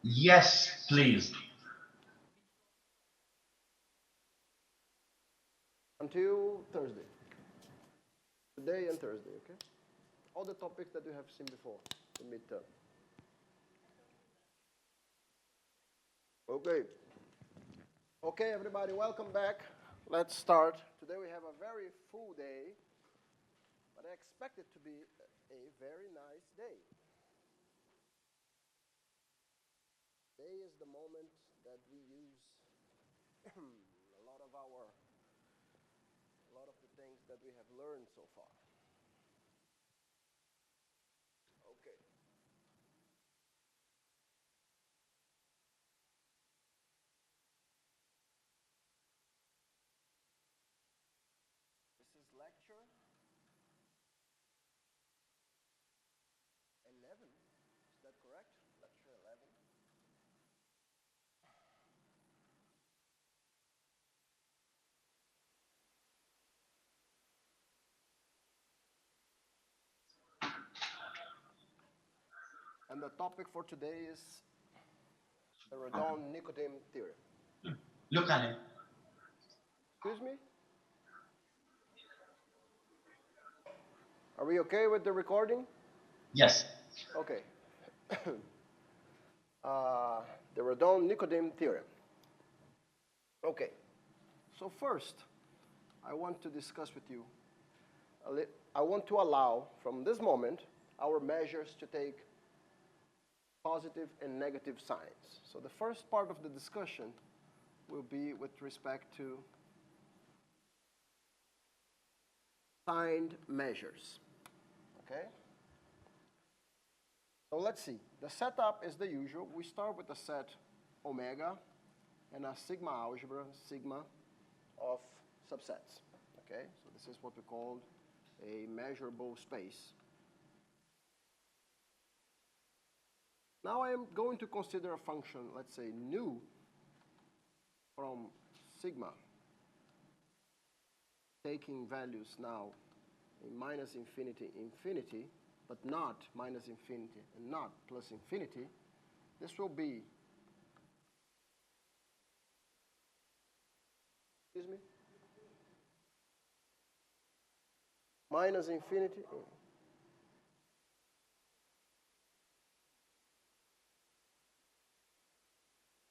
Yes, please. Until Thursday. Today and Thursday, okay? All the topics that you have seen before, the midterm. Okay. Okay, everybody, welcome back. Let's start. Today we have a very full day, but I expect it to be a very nice day. Today is the moment that we use a lot of the things that we have learned so far. Okay. This is lecture 11. Is that correct? Lecture 11. And the topic for today is the Radon-Nicodem theorem. Look at it. Excuse me? Are we okay with the recording? Yes. Okay. The Radon-Nicodem theorem. Okay. So first, I want to discuss with you, I want to allow, from this moment, our measures to take positive and negative signs. So the first part of the discussion will be with respect to signed measures. Okay? So let's see. The setup is the usual. We start with a set omega and a sigma algebra, sigma of subsets. Okay? So this is what we call a measurable space. Now I am going to consider a function, let's say nu, from sigma, taking values now in minus infinity, infinity, but not minus infinity and not plus infinity. This will be, excuse me, minus infinity.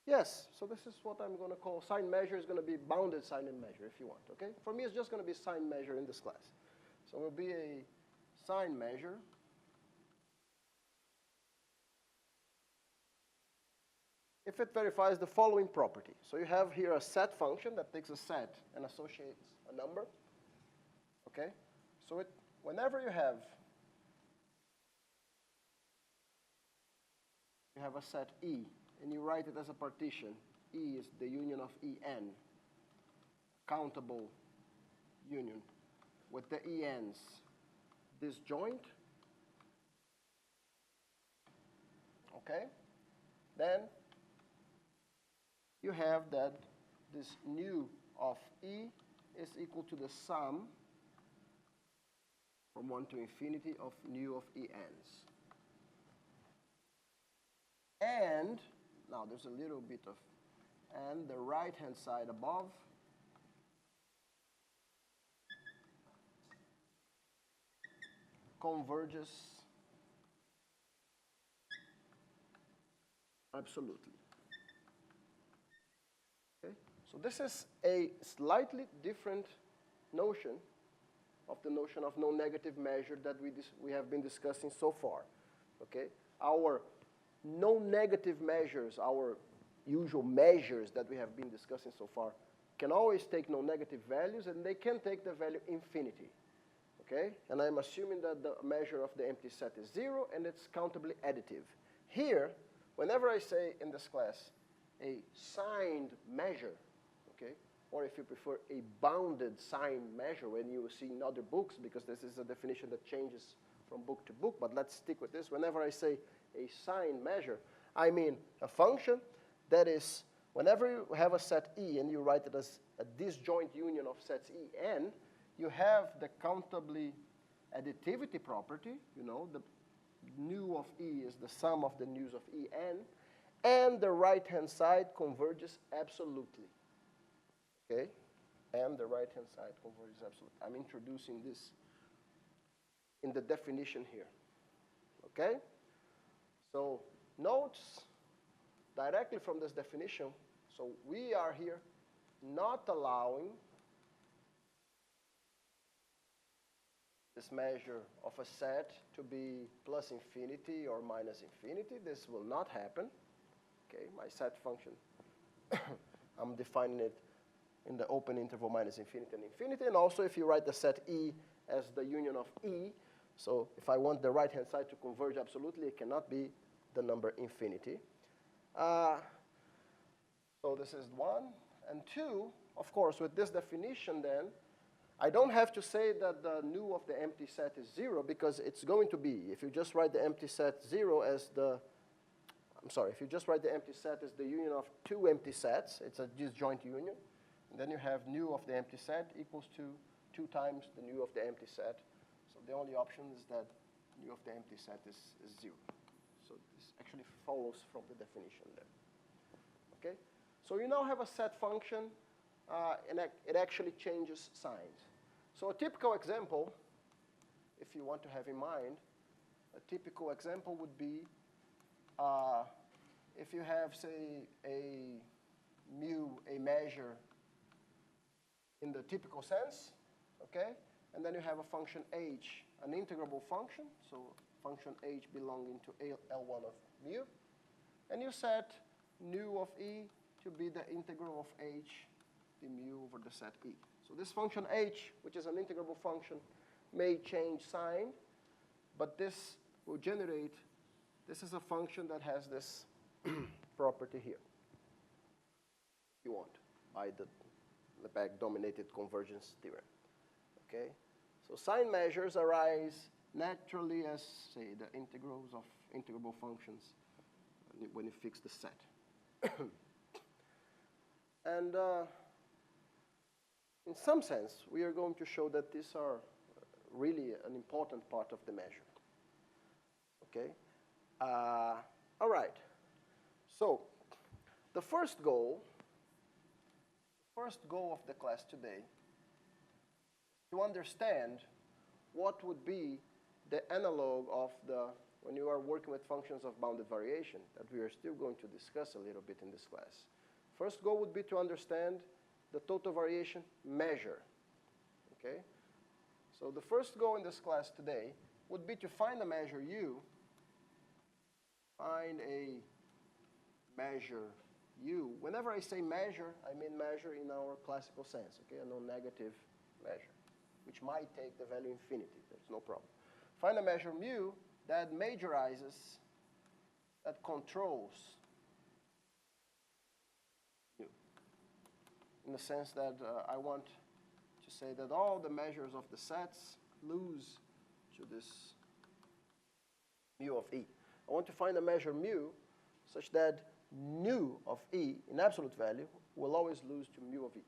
Yes, so this is what I'm going to call sign measure is going to be bounded sign and measure if you want, okay? For me, it's just going to be sign measure in this class. So it will be a sign measure if it verifies the following property. So you have here a set function that takes a set and associates a number, okay? So whenever you have a set E, and you write it as a partition, E is the union of En, countable union, with the ENs disjoint, okay? Then you have that this nu of E is equal to the sum from 1 to infinity of nu of ENs. And, now there's a little bit of, and the right-hand side above converges absolutely. Okay? So this is a slightly different notion of the notion of no negative measure that we have been discussing so far. Okay? Our no negative measures, our usual measures that we have been discussing so far, can always take no negative values, and they can take the value infinity. Okay? And I'm assuming that the measure of the empty set is 0, and it's countably additive. Here, whenever I say in this class a signed measure, okay, or if you prefer a bounded sign measure when you see in other books, because this is a definition that changes from book to book, but let's stick with this. Whenever I say a sign measure, I mean a function that is, whenever you have a set E and you write it as a disjoint union of sets En, you have the countably additivity property, you know, the nu of E is the sum of the nus of En, and the right-hand side converges absolutely. Okay? And the right-hand side converges absolutely. I'm introducing this in the definition here. Okay? So notes directly from this definition, so we are here not allowing this measure of a set to be plus infinity or minus infinity. This will not happen. Okay, my set function, I'm defining it in the open interval minus infinity and infinity. And also if you write the set E as the union of E, so if I want the right-hand side to converge absolutely, it cannot be the number infinity. So this is 1. And 2, of course, with this definition then, I don't have to say that the nu of the empty set is 0 because it's going to be. If you just write the empty set 0 as the, if you just write the empty set as the union of two empty sets, it's a disjoint union. And then you have nu of the empty set equals to 2 times the nu of the empty set. So the only option is that nu of the empty set is 0. So this actually follows from the definition there. Okay? So you now have a set function, and it actually changes signs. So a typical example, if you want to have in mind, a typical example would be if you have, say, a measure in the typical sense, okay? And then you have a function h, an integrable function, so function h belonging to L1 of mu, and you set nu of e to be the integral of h, the mu over the set e. So this function h, which is an integrable function, may change sign, but this will generate, this is a function that has this property here, if you want, by the Lebesgue-dominated convergence theorem. Okay? So sign measures arise naturally as, say, the integrals of integrable functions when you fix the set. And in some sense, we are going to show that these are really an important part of the measure. Okay? All right. So the first goal of the class today is to understand what would be the analog of when you are working with functions of bounded variation that we are still going to discuss a little bit in this class. First goal would be to understand the total variation measure. Okay? So the first goal in this class today would be to find a measure u, find a measure u. Whenever I say measure, I mean measure in our classical sense, okay? A non-negative measure, which might take the value infinity. There's no problem. Find a measure mu that majorizes, that controls mu. In the sense that I want to say that all the measures of the sets lose to this mu of e. I want to find a measure mu such that nu of e in absolute value will always lose to mu of e.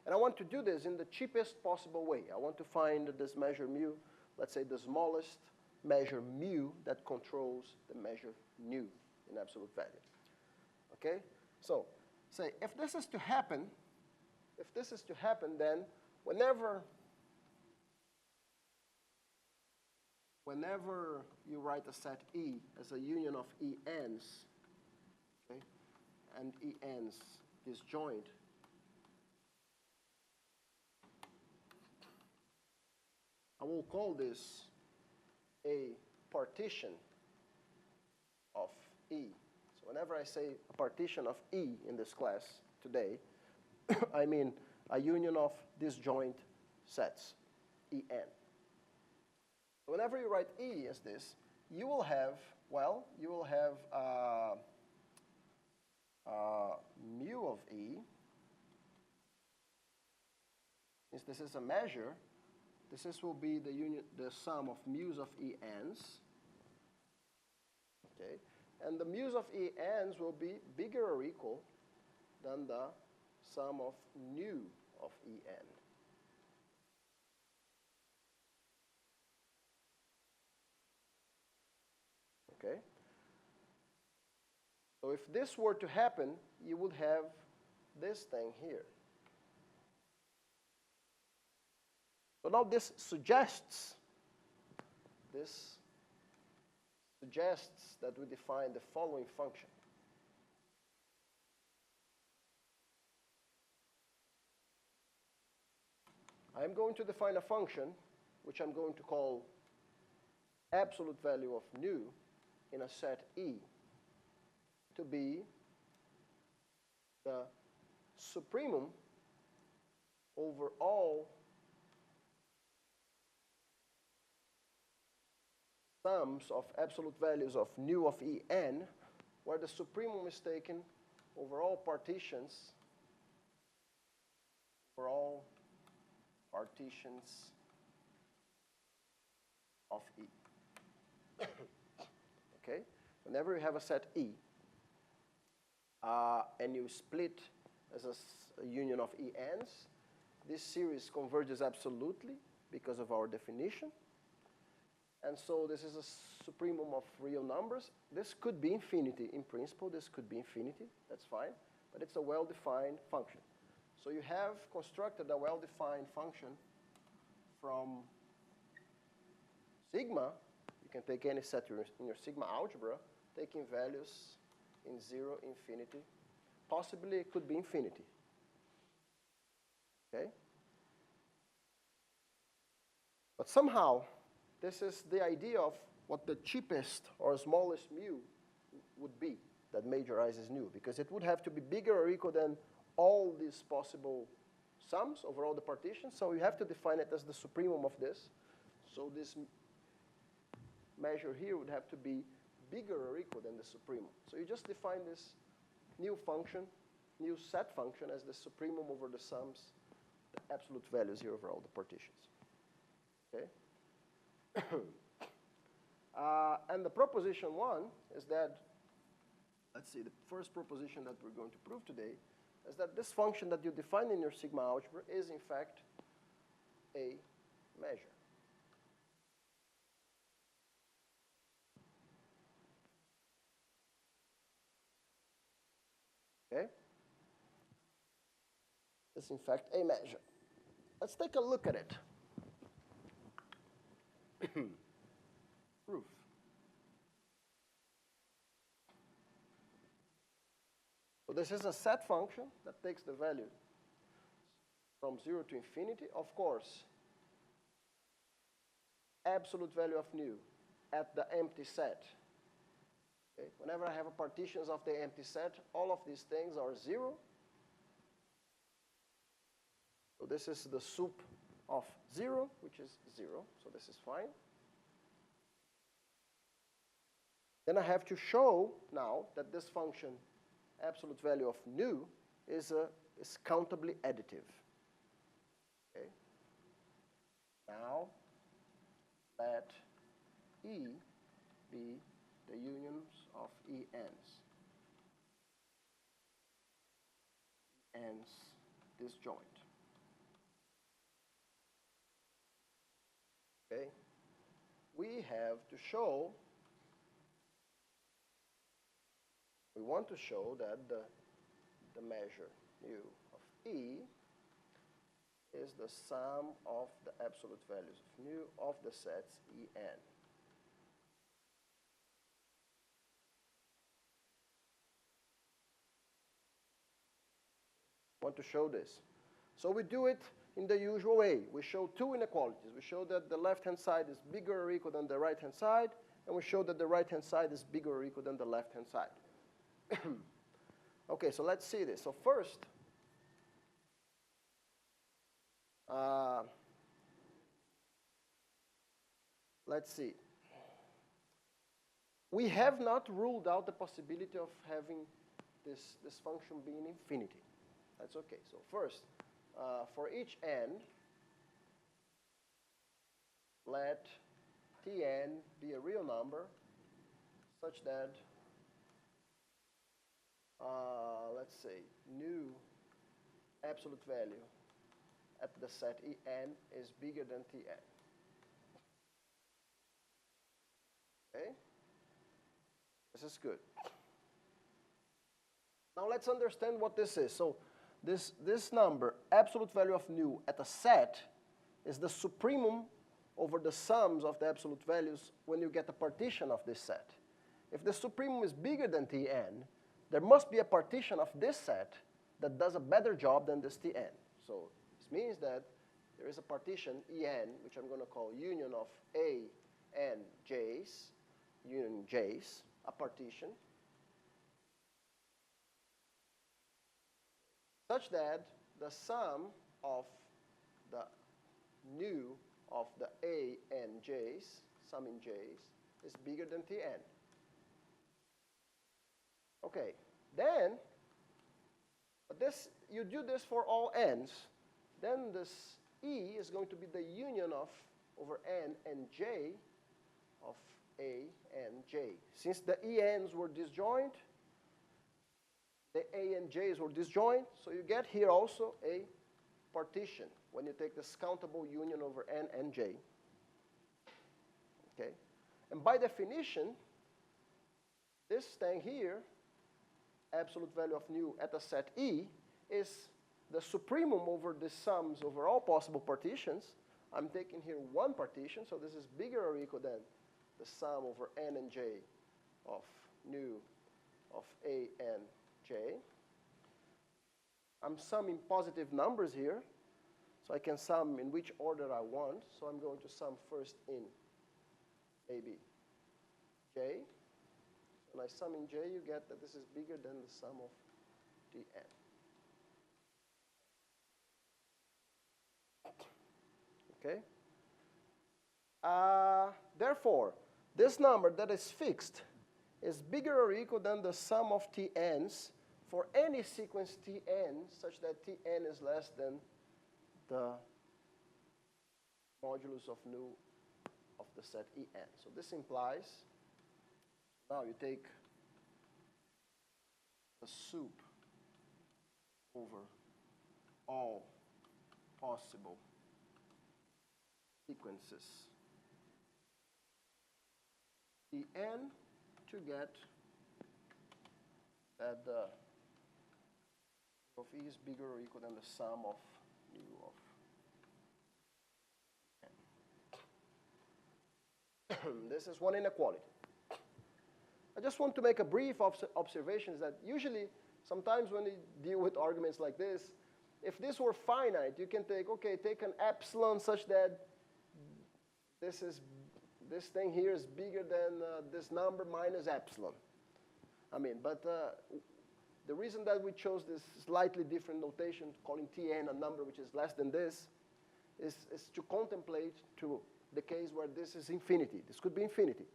And I want to do this in the cheapest possible way. I want to find this measure mu, let's say the smallest measure mu that controls the measure nu in absolute value. Okay? So, say, if this is to happen, then whenever you write a set E as a union of ENs, okay, and ENs disjoint, I will call this a partition of E. So whenever I say a partition of E in this class today, I mean a union of disjoint sets, En. Whenever you write E as this, you will have, mu of E. Since this is a measure, this will be the sum of mu's of ENs. Okay? And the mu's of ENs will be bigger or equal than the sum of nu of En. Okay? So if this were to happen, you would have this thing here. So now this suggests that we define the following function. I'm going to define a function which I'm going to call absolute value of nu in a set E to be the supremum over all sums of absolute values of nu of En, where the supremum is taken over all partitions, of E. Okay? Whenever you have a set E, and you split as a union of ENs, this series converges absolutely because of our definition. And so this is a supremum of real numbers. This could be infinity. In principle, this could be infinity. That's fine. But it's a well-defined function. So you have constructed a well-defined function from sigma. You can take any set in your sigma algebra, taking values in 0, infinity. Possibly it could be infinity. Okay? But somehow, this is the idea of what the cheapest or smallest mu would be that majorizes nu, because it would have to be bigger or equal than all these possible sums over all the partitions. So you have to define it as the supremum of this. So this measure here would have to be bigger or equal than the supremum. So you just define this new function, new set function, as the supremum over the sums, the absolute values here over all the partitions. Okay? And the proposition 1 is that, let's see, the first proposition that we're going to prove today is that this function that you define in your sigma algebra is, in fact, a measure. Okay? It's, in fact, a measure. Let's take a look at it. Proof. So this is a set function that takes the value from 0 to infinity. Of course, absolute value of nu at the empty set. Okay? Whenever I have a partitions of the empty set, all of these things are 0. So this is the sup of 0, which is 0. So this is fine. Then I have to show now that this function, absolute value of nu, is countably additive. Okay? Now, let E be the unions of ENs. ENs disjoint. Okay? We have to show, we want to show that the measure nu of E is the sum of the absolute values of nu of the sets En. Want to show this. So we do it in the usual way. We show two inequalities. We show that the left-hand side is bigger or equal than the right-hand side, and we show that the right-hand side is bigger or equal than the left-hand side. Okay, so let's see this. So first, let's see. We have not ruled out the possibility of having this function being infinity. That's okay. So first, for each n, let Tn be a real number such that, let's say, nu absolute value at the set En is bigger than Tn. Okay? This is good. Now let's understand what this is. So this number, absolute value of nu at a set, is the supremum over the sums of the absolute values when you get a partition of this set. If the supremum is bigger than Tn, there must be a partition of this set that does a better job than this Tn. So this means that there is a partition En, which I'm going to call union of A and J's, union J's, a partition, such that the sum of the nu of the A and J's, sum in J's, is bigger than Tn. Okay, then, but this, you do this for all n's, then this E is going to be the union of over n and j of A and j. Since the ENs were disjoint, the A and J's were disjoint, so you get here also a partition when you take this countable union over n and j. Okay? And by definition, this thing here, absolute value of nu at a set E, is the supremum over the sums over all possible partitions. I'm taking here one partition, so this is bigger or equal than the sum over n and j of nu of A and j. I'm summing positive numbers here, so I can sum in which order I want. So I'm going to sum first in maybe j. When I sum in j, you get that this is bigger than the sum of Tn. Okay? Therefore, this number that is fixed is bigger or equal than the sum of Tn's for any sequence Tn such that Tn is less than the modulus of nu of the set En. So this implies, now you take the soup over all possible sequences Tn to get that the of E is bigger or equal than the sum of nu of n. This is one inequality. I just want to make a brief observation that usually, sometimes when you deal with arguments like this, if this were finite, you can take, okay, take an epsilon such that this thing here is bigger than this number minus epsilon. I mean, but the reason that we chose this slightly different notation, calling Tn a number which is less than this, is to contemplate to the case where this is infinity. This could be infinity.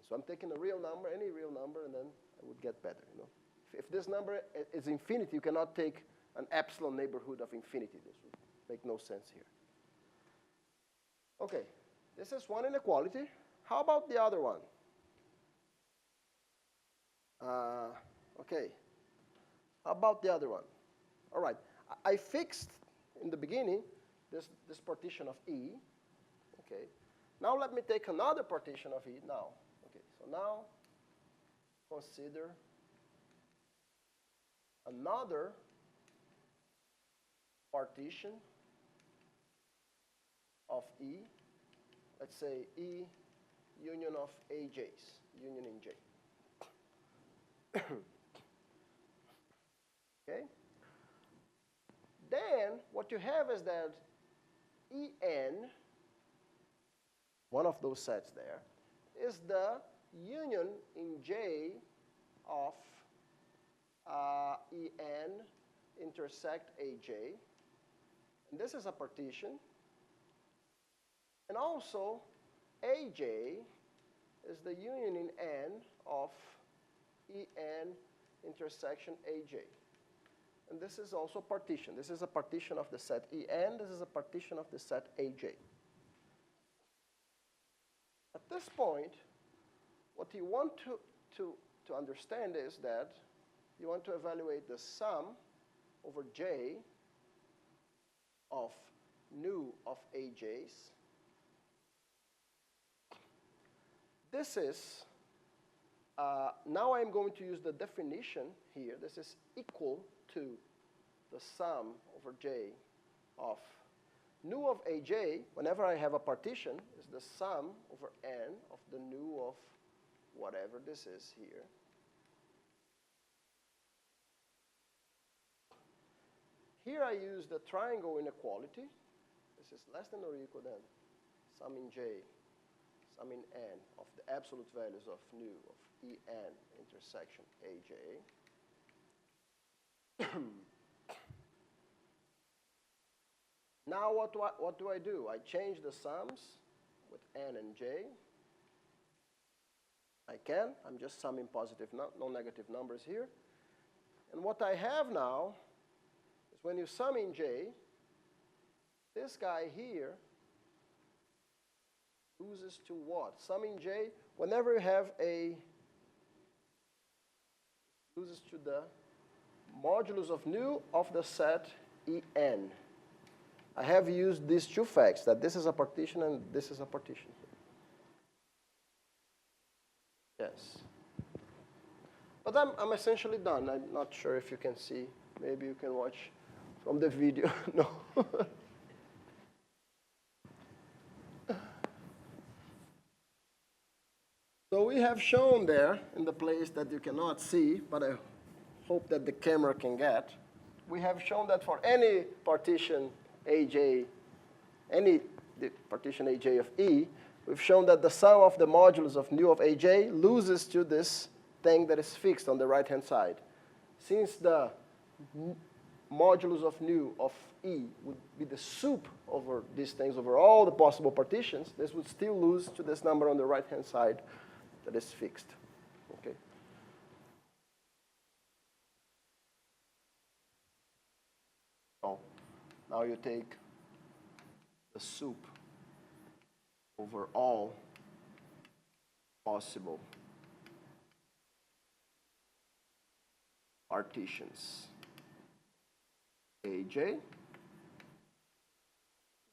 So I'm taking a real number, any real number, and then I would get better. You know, if this number is infinity, you cannot take an epsilon neighborhood of infinity. This would make no sense here. Okay, this is one inequality. How about the other one? Okay, how about the other one? All right, I fixed in the beginning this partition of E. Okay, now let me take another partition of E now. Okay, so now consider another partition of E. Let's say E union of AJ's, union in J. Okay? Then what you have is that En, one of those sets there, is the union in J of En intersect AJ. And this is a partition. And also, AJ is the union in N of En intersection AJ. And this is also partition. This is a partition of the set En. This is a partition of the set AJ. At this point, what you want to understand is that you want to evaluate the sum over J of nu of AJ's. This is now I'm going to use the definition here. This is equal to the sum over J of nu of AJ, whenever I have a partition, is the sum over n of the nu of whatever this is here. Here I use the triangle inequality. This is less than or equal than sum in J, sum in n of the absolute values of nu of En intersection AJ. Now what do I do? I change the sums with n and j. I can. I'm just summing positive, no negative numbers here. And what I have now is when you sum in j, this guy here loses to what? Sum in j, whenever you have a, loses to the modulus of nu of the set En. I have used these two facts, that this is a partition and this is a partition. Yes. But I'm essentially done. I'm not sure if you can see. Maybe you can watch from the video. No. So we have shown there, in the place that you cannot see, but I hope that the camera can get, we have shown that for any partition AJ, any partition AJ of E, we've shown that the sum of the modulus of nu of AJ loses to this thing that is fixed on the right-hand side. Since the modulus of nu of E would be the sup over these things, over all the possible partitions, this would still lose to this number on the right-hand side that is fixed. Okay. So now you take the sup over all possible partitions AJ,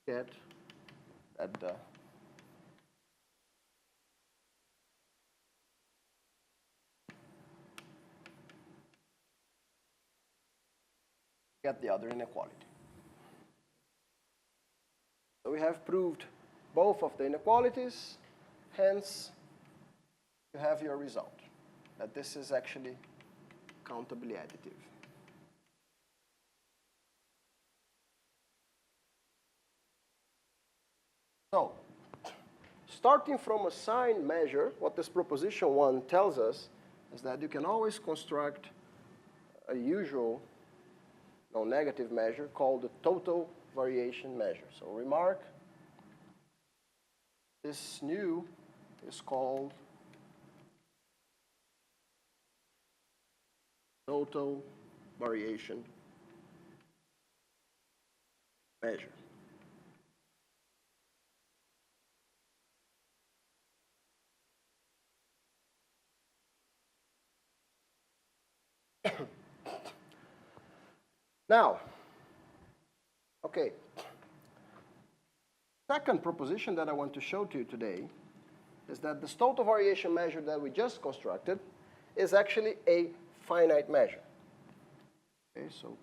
get that the other inequality. So we have proved both of the inequalities, hence you have your result, that this is actually countably additive. So, starting from a Sine measure, what this proposition 1 tells us is that you can always construct a usual non-negative measure called the total variation measure. So remark, this nu is called total variation measure. Now, okay, second proposition that I want to show to you today is that this total variation measure that we just constructed is actually a finite measure. Okay, so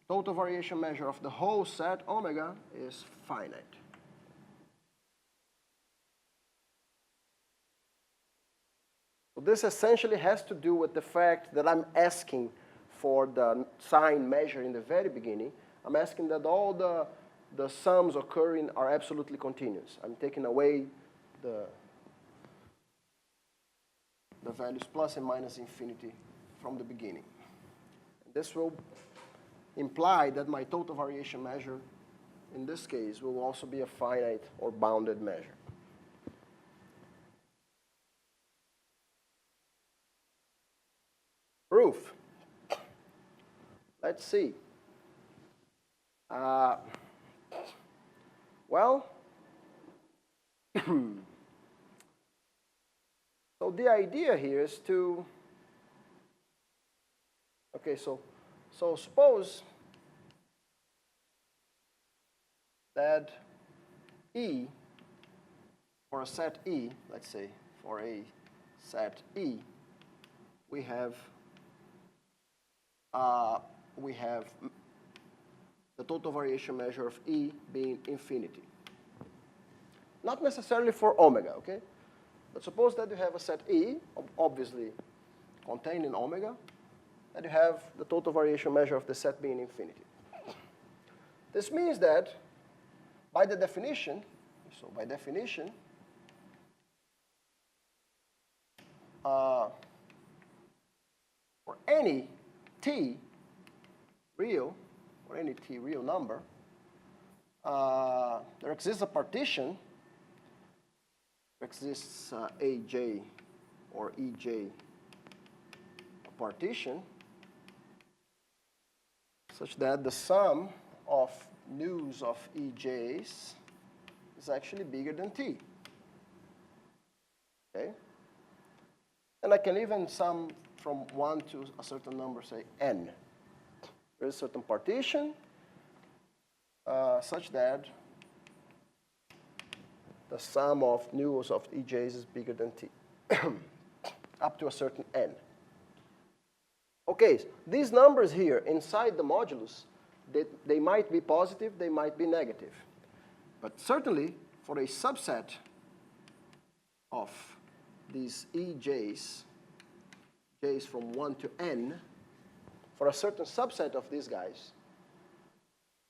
total variation measure of the whole set omega is finite. So this essentially has to do with the fact that I'm asking for the Sine measure in the very beginning. I'm asking that all the sums occurring are absolutely continuous. I'm taking away the values plus and minus infinity from the beginning. This will imply that my total variation measure, in this case, will also be a finite or bounded measure. Proof. Let's see. Well, so the idea here is to, okay, so suppose that E, for a set E, let's say, for a set E, we have the total variation measure of E being infinity. Not necessarily for omega, okay? But suppose that you have a set E, obviously contained in omega, and you have the total variation measure of the set being infinity. This means that by the definition, for any t real, or any t real number, there exists a partition, there exists AJ or EJ partition, such that the sum of nus of EJs is actually bigger than t. Okay? And I can even sum from 1 to a certain number, say n. There is a certain partition such that the sum of nus of EJs is bigger than t, up to a certain n. Okay, these numbers here inside the modulus, they might be positive, they might be negative. But certainly, for a subset of these EJs, j's from 1 to n, for a certain subset of these guys,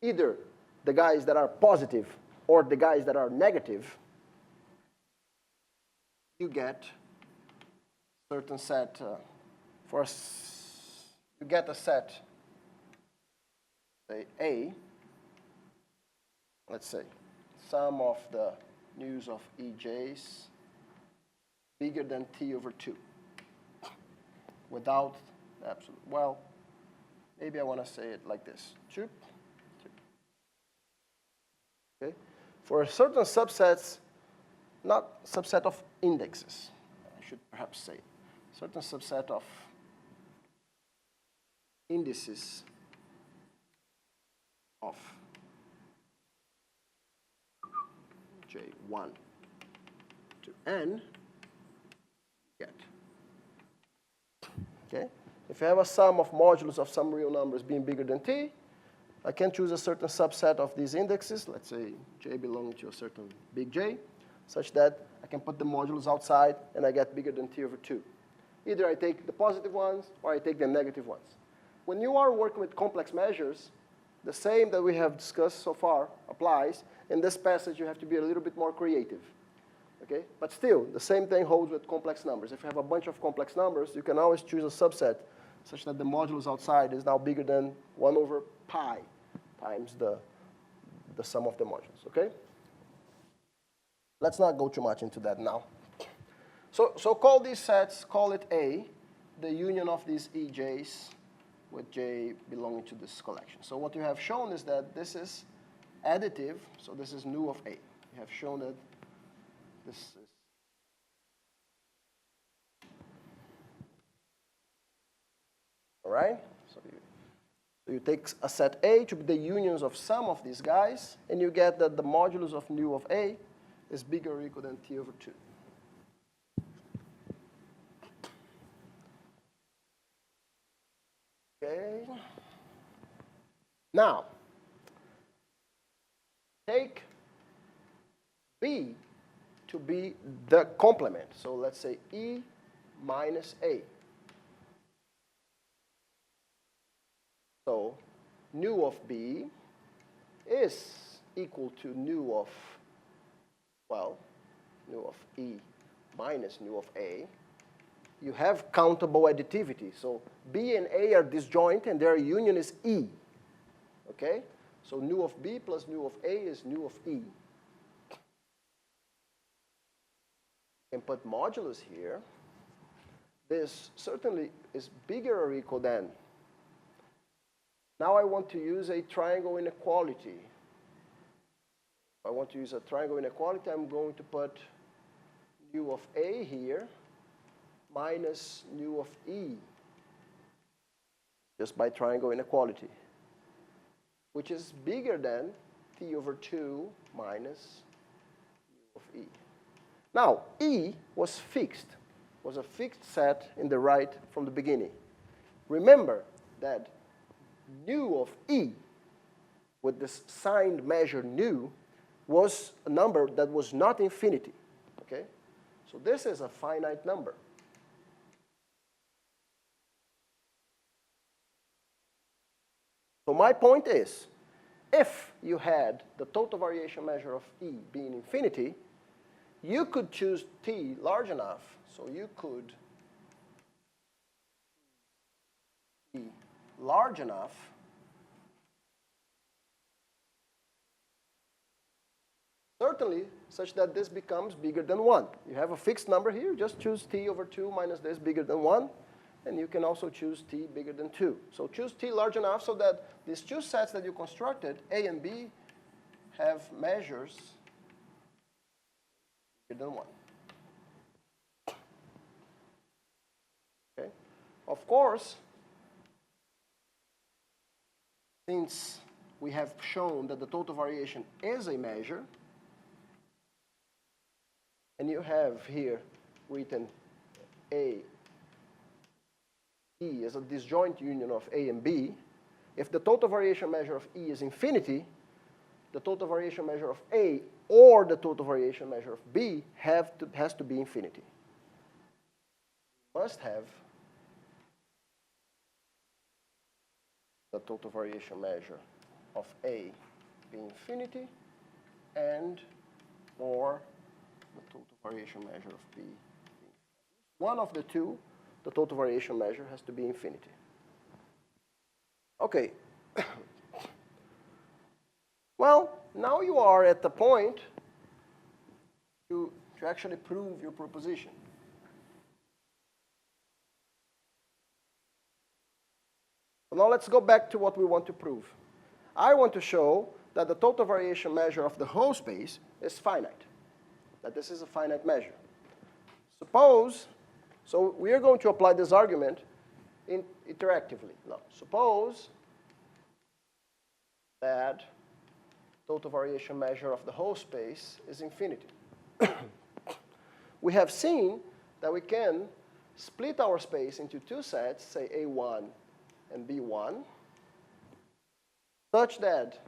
either the guys that are positive or the guys that are negative, you get a certain set, you get a set, say A, let's say, sum of the nus of EJs bigger than t over 2, without absolute, well, maybe I want to say it like this, 2. Okay? For certain subsets, not subset of indexes, I should perhaps say, certain subset of indices of J1 to n, get. Okay? If you have a sum of modulus of some real numbers being bigger than t, I can choose a certain subset of these indexes, let's say j belonging to a certain big J, such that I can put the modulus outside and I get bigger than t over 2. Either I take the positive ones or I take the negative ones. When you are working with complex measures, the same that we have discussed so far applies. In this passage, you have to be a little bit more creative. Okay? But still, the same thing holds with complex numbers. If you have a bunch of complex numbers, you can always choose a subset such that the modulus outside is now bigger than 1 over pi times the sum of the modulus. Okay? Let's not go too much into that now. So call these sets, call it A, the union of these EJs with J belonging to this collection. So what you have shown is that this is additive, so this is nu of A. You have shown that this is all right? So you take a set A to be the unions of some of these guys, and you get that the modulus of nu of A is bigger or equal than t over 2. Okay. Now, take B to be the complement. So let's say E minus A. So nu of B is equal to nu of, well, nu of E minus nu of A. You have countable additivity. So B and A are disjoint, and their union is E. Okay? So nu of B plus nu of A is nu of E. You can put modulus here. This certainly is bigger or equal than. Now I want to use a triangle inequality. If I want to use a triangle inequality, I'm going to put nu of A here minus nu of E, just by triangle inequality, which is bigger than t over 2 minus nu of E. Now, E was fixed was a fixed set in the right from the beginning. Remember that nu of E with this signed measure nu was a number that was not infinity. Okay? So this is a finite number. So my point is, if you had the total variation measure of E being infinity, you could choose T large enough, so you could T large enough certainly such that this becomes bigger than 1. You have a fixed number here, just choose T over 2 minus this bigger than 1. And you can also choose T bigger than 2. So choose T large enough so that these two sets that you constructed, A and B, have measures bigger than 1. Okay? Of course, since we have shown that the total variation is a measure, and you have here written A, E is a disjoint union of A and B. If the total variation measure of E is infinity, the total variation measure of A or the total variation measure of B has to be infinity. Must have the total variation measure of A be infinity and or the total variation measure of B. One of the two, the total variation measure has to be infinity. Okay. Well, now you are at the point to actually prove your proposition. So now let's go back to what we want to prove. I want to show that the total variation measure of the whole space is finite, that this is a finite measure. Suppose, so we are going to apply this argument interactively. Now, suppose that total variation measure of the whole space is infinity. We have seen that we can split our space into two sets, say A1 and B1, such that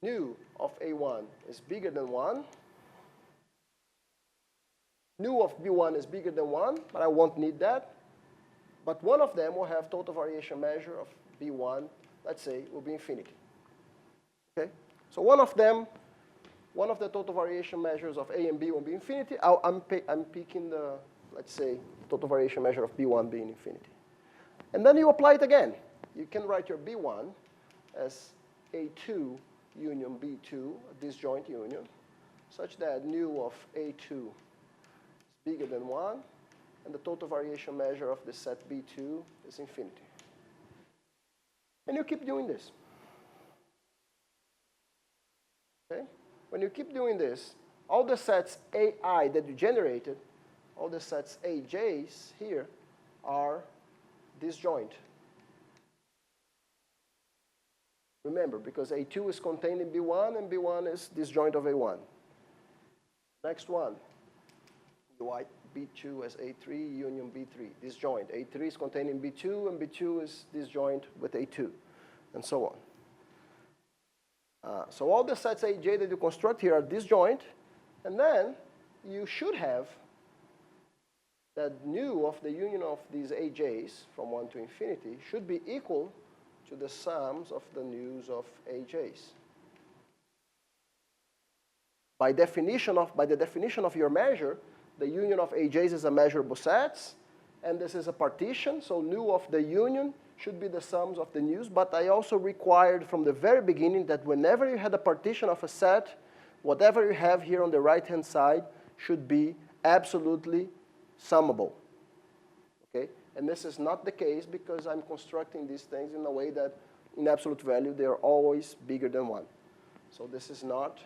nu of A1 is bigger than 1. Nu of B1 is bigger than 1, but I won't need that. But one of them will have total variation measure of B1, let's say, will be infinity. Okay? So one of the total variation measures of A and B will be infinity. I'm picking the, let's say, total variation measure of B1 being infinity. And then you apply it again. You can write your B1 as A2 union B2, a disjoint union, such that nu of A2 is bigger than 1, and the total variation measure of the set B2 is infinity. And you keep doing this. Okay? When you keep doing this, all the sets AI that you generated, all the sets AJs here are disjoint. Remember, because A2 is contained in B1 and B1 is disjoint of A1. Next one, you write B2 as A3 union B3, disjoint. A3 is contained in B2 and B2 is disjoint with A2, and so on. So all the sets AJ that you construct here are disjoint, and then you should have that nu of the union of these AJs from 1 to infinity should be equal to the sums of the nus of AJs. By the definition of your measure, the union of AJs is a measurable sets, and this is a partition, so nu of the union should be the sums of the nus, but I also required from the very beginning that whenever you had a partition of a set, whatever you have here on the right-hand side should be absolutely summable. Okay? And this is not the case because I'm constructing these things in a way that in absolute value they are always bigger than 1. So this is not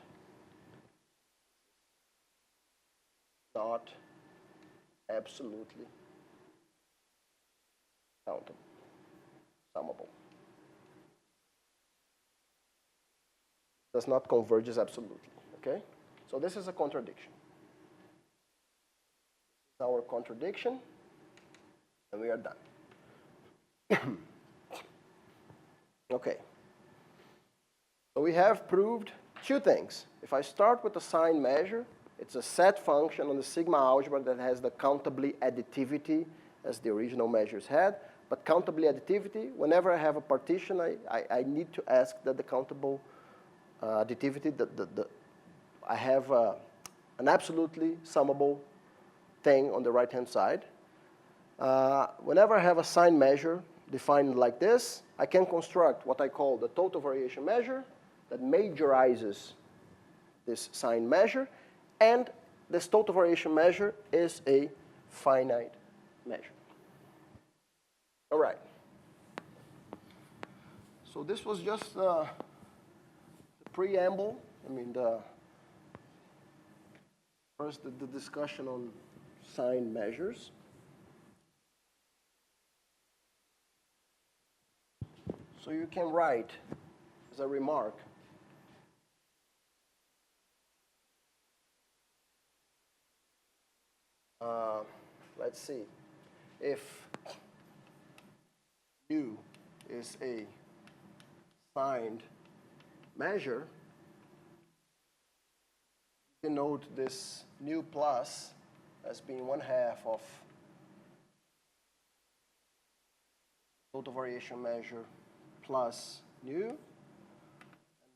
absolutely countable, summable. Does not converge absolutely, okay? So this is a contradiction. our contradiction, and we are done. Okay. So we have proved two things. If I start with the Sine measure, it's a set function on the sigma algebra that has the countably additivity as the original measures had. But countably additivity, whenever I have a partition, I need to ask that the countable additivity, I have an absolutely summable thing on the right-hand side. Whenever I have a Sine measure defined like this, I can construct what I call the total variation measure that majorizes this Sine measure, and this total variation measure is a finite measure. All right. So this was just the preamble. I mean, first the discussion on Sine measures. So you can write as a remark, let's see, if U is a signed measure, denote this nu plus as being 1/2 of total variation measure plus nu,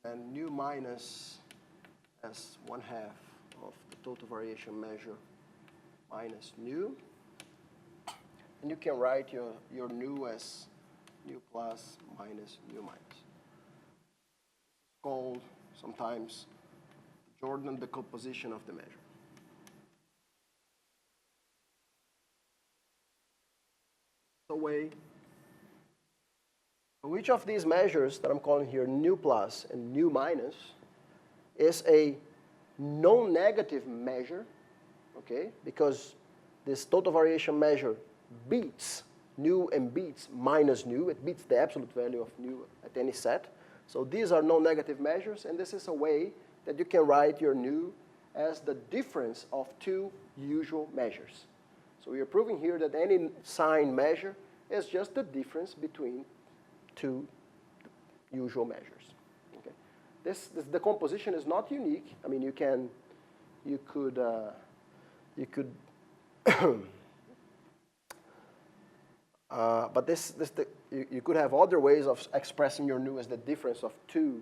and nu minus as 1/2 of the total variation measure minus nu. And you can write your nu as nu plus minus nu minus. It's called sometimes Jordan decomposition of the measure. So which of these measures that I'm calling here nu plus and nu minus is a non-negative measure, okay? Because this total variation measure beats nu and beats minus nu. It beats the absolute value of nu at any set. So these are non-negative measures, and this is a way that you can write your nu as the difference of two usual measures. So we are proving here that any Sine measure is just the difference between two usual measures. Okay. This decomposition is not unique. I mean, you could but you could have other ways of expressing your nu as the difference of two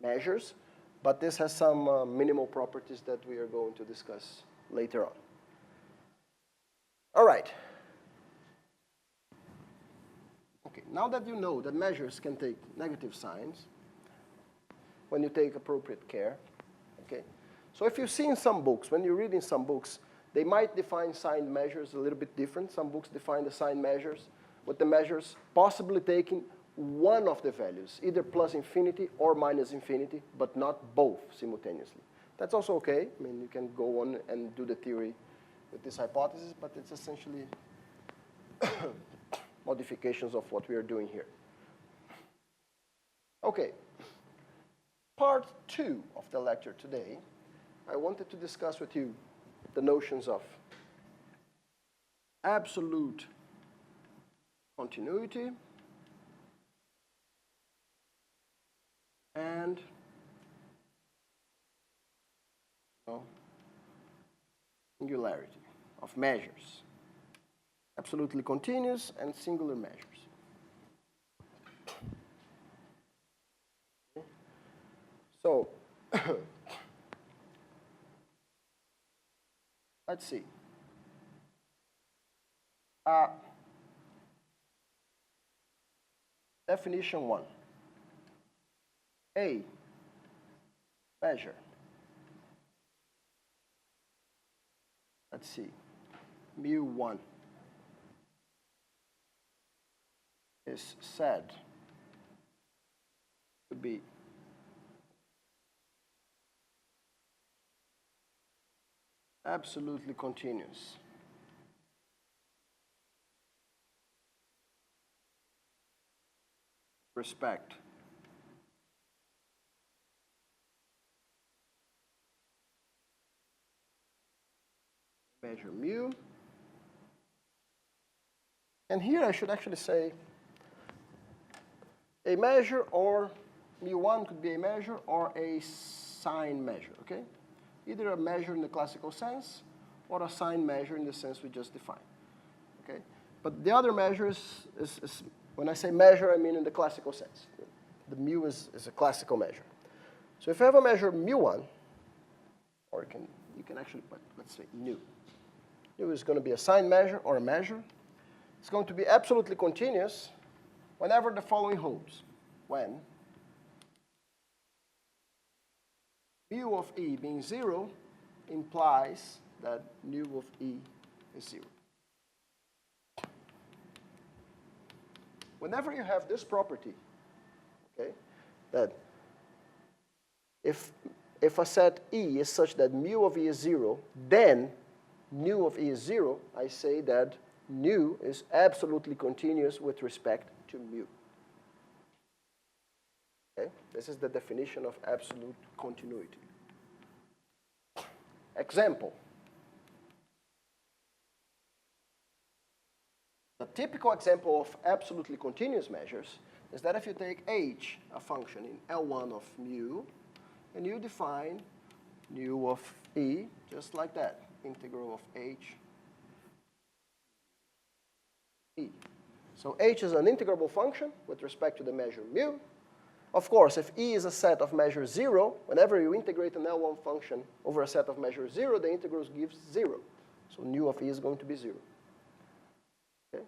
measures, but this has some minimal properties that we are going to discuss later on. All right. Okay, now that you know that measures can take negative signs when you take appropriate care, okay? So if you see in some books, when you read in some books, they might define Sine measures a little bit different. Some books define the Sine measures with the measures possibly taking one of the values, either plus infinity or minus infinity, but not both simultaneously. That's also okay. I mean, you can go on and do the theory with this hypothesis, but it's essentially modifications of what we are doing here. Okay. Part 2 of the lecture today, I wanted to discuss with you the notions of absolute continuity and singularity of measures. Absolutely continuous and singular measures. So, let's see. Definition 1. A measure. Let's see. Mu1 is said to be absolutely continuous respect measure mu. And here I should actually say a measure, or mu1 could be a measure or a sign measure, okay? Either a measure in the classical sense or a sign measure in the sense we just defined, okay? But the other measure is when I say measure, I mean in the classical sense. The mu is a classical measure. So if I have a measure mu1, or you can actually put, let's say, nu. Nu is going to be a sign measure or a measure. It's going to be absolutely continuous whenever the following holds. When mu of E being 0 implies that nu of E is 0. Whenever you have this property, okay, that if a set E is such that mu of E is 0, then nu of E is 0, I say that nu is absolutely continuous with respect to mu. Okay? This is the definition of absolute continuity. Example. The typical example of absolutely continuous measures is that if you take h, a function in L1 of mu, and you define nu of E just like that, integral of h E. So h is an integrable function with respect to the measure mu. Of course, if E is a set of measure 0, whenever you integrate an L1 function over a set of measure 0, the integral gives 0. So nu of E is going to be 0. Okay?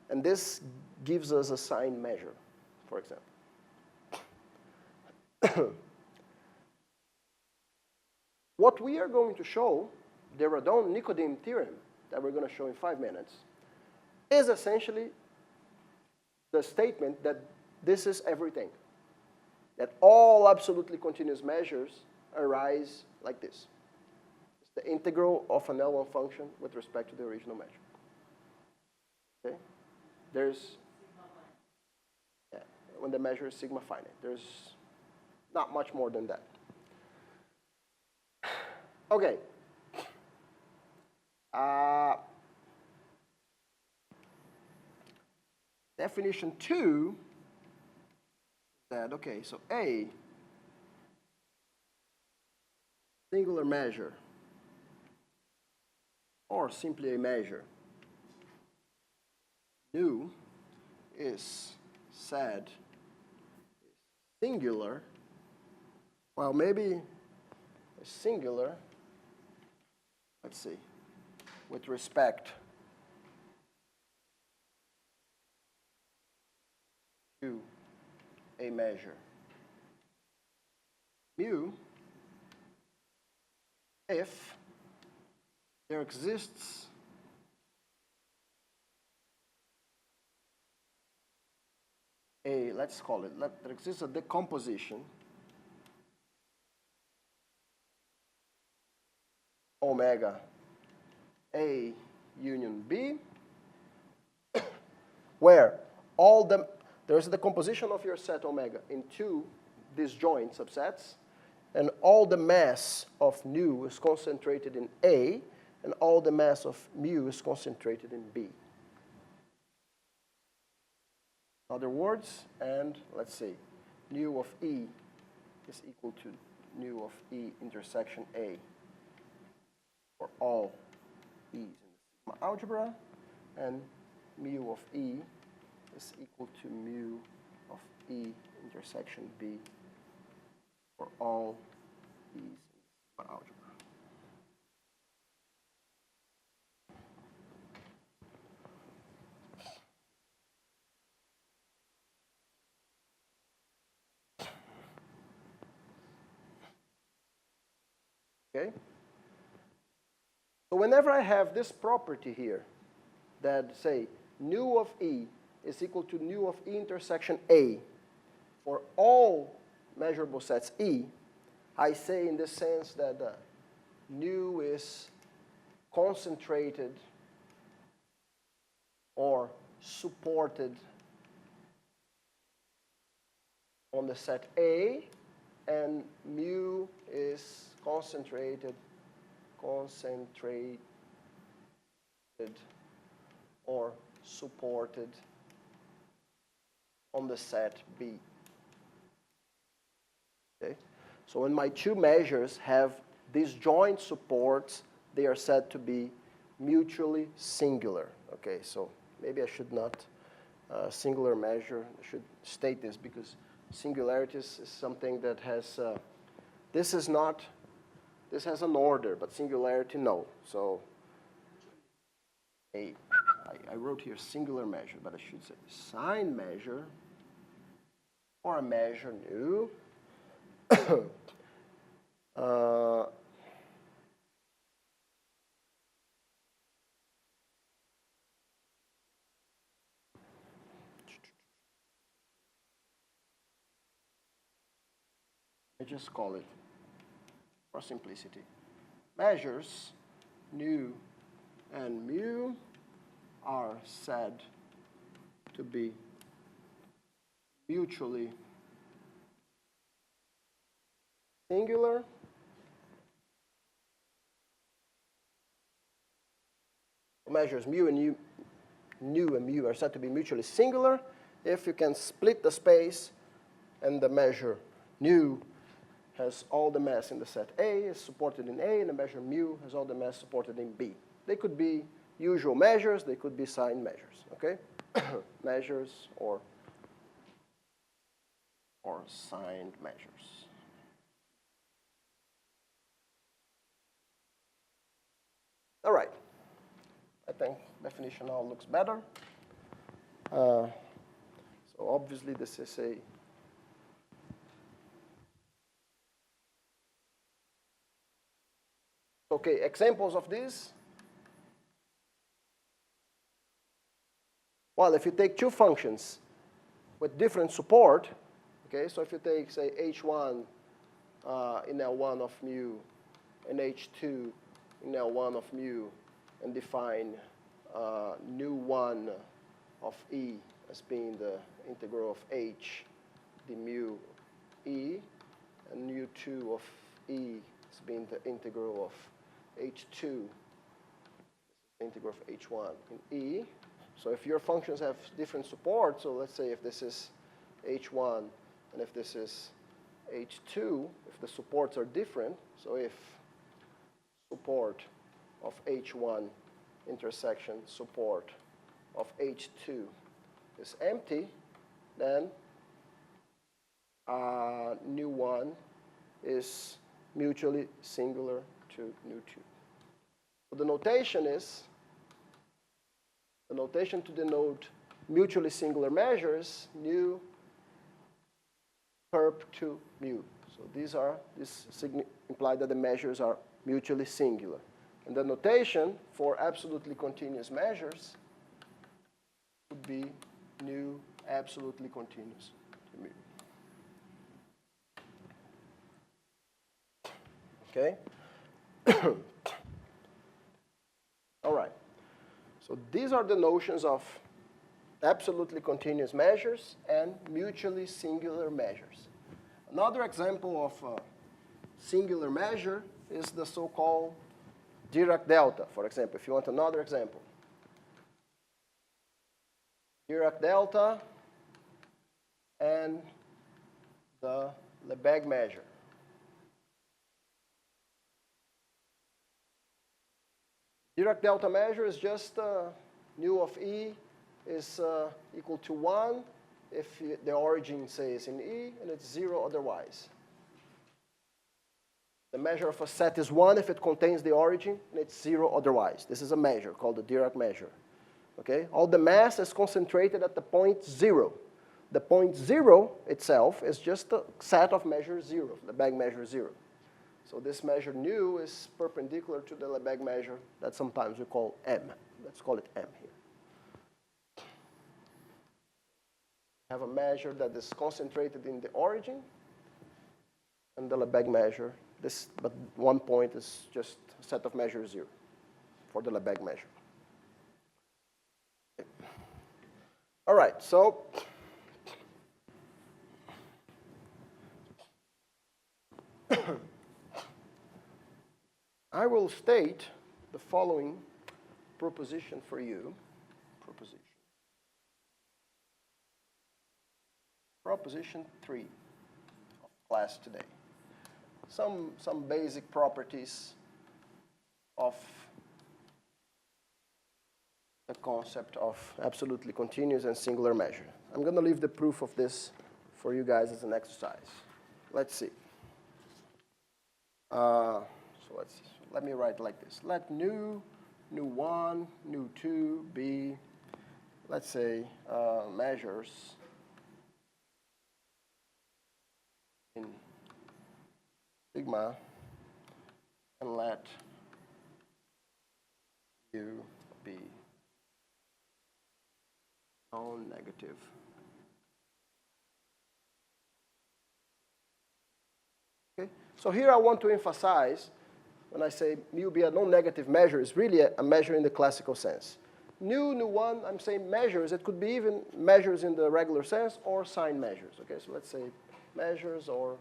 And this gives us a sign measure, for example. What we are going to show, the Radon-Nicodem theorem that we're going to show in 5 minutes, is essentially the statement that this is everything. That all absolutely continuous measures arise like this. It's the integral of an L1 function with respect to the original measure. Okay? There's, yeah, when the measure is sigma finite. There's not much more than that. Okay. Definition 2 said, okay, so A, singular measure, or simply a measure, nu is said singular, well, maybe a singular, let's see, with respect to a measure mu if there exists a, let's call it, there exists a decomposition omega A union B where there's a decomposition of your set omega into disjoint subsets, and all the mass of nu is concentrated in A, and all the mass of mu is concentrated in B. In other words, and let's see, nu of E is equal to nu of E intersection A for all E's in the sigma algebra, and mu of E is equal to mu of E intersection B for all E's in the sigma algebra. Okay? So whenever I have this property here that say nu of E is equal to nu of E intersection A for all measurable sets E, I say in this sense that nu is concentrated or supported on the set A, and mu is concentrated or supported on the set B. Okay? So when my two measures have disjoint supports, they are said to be mutually singular. Okay, so maybe I should not singular measure. I should state this because singularities is something that has, this is not, this has an order, but singularity, no. So I wrote here singular measure, but I should say sine measure or a measure nu. I just call it, for simplicity, measures nu and mu are said to be mutually singular measures mu and nu and mu are said to be mutually singular if you can split the space and the measure nu has all the mass in the set A, is supported in A, and the measure mu has all the mass supported in B. They could be usual measures, they could be sign measures, okay? Measures or signed measures. All right. I think definition now looks better. So obviously this is a okay, examples of this. Well, if you take two functions with different support, okay, so if you take, say, h1 in L1 of mu and h2 in L1 of mu and define nu1 of E as being the integral of h d mu E and nu2 of E as being the integral of h2, this is the integral of h1 in E. So if your functions have different support, so let's say if this is h1 and if this is h2, if the supports are different, so if support of h1 intersection support of h2 is empty, then nu1 is mutually singular to nu2. So the notation is, the notation to denote mutually singular measures, nu perp to mu. So these imply that the measures are mutually singular. And the notation for absolutely continuous measures would be nu absolutely continuous to mu. Okay? All right. So these are the notions of absolutely continuous measures and mutually singular measures. Another example of a singular measure is the so-called Dirac Delta, for example, if you want another example. Dirac Delta and the Lebesgue measure. Dirac Delta measure is just nu of E is equal to 1 if the origin, say, is in E, and it's 0 otherwise. The measure of a set is 1 if it contains the origin, and it's 0 otherwise. This is a measure called the Dirac measure. Okay? All the mass is concentrated at the point 0. The point 0 itself is just a set of measures 0, the Lebesgue measure 0. So this measure nu is perpendicular to the Lebesgue measure that sometimes we call M. Let's call it M here. Have a measure that is concentrated in the origin, and the Lebesgue measure, but one point is just a set of measures 0 for the Lebesgue measure. Okay. All right, so I will state the following proposition for you. Proposition 3 of class today. Some basic properties of the concept of absolutely continuous and singular measure. I'm going to leave the proof of this for you guys as an exercise. Let's see. Let me write like this. Let nu1, nu2 be, let's say, measures in sigma, and let u be non-negative. Okay? So here I want to emphasize, when I say mu be a non-negative measure, is really a measure in the classical sense. Nu1, I'm saying measures. It could be even measures in the regular sense or sign measures. Okay, so let's say measures or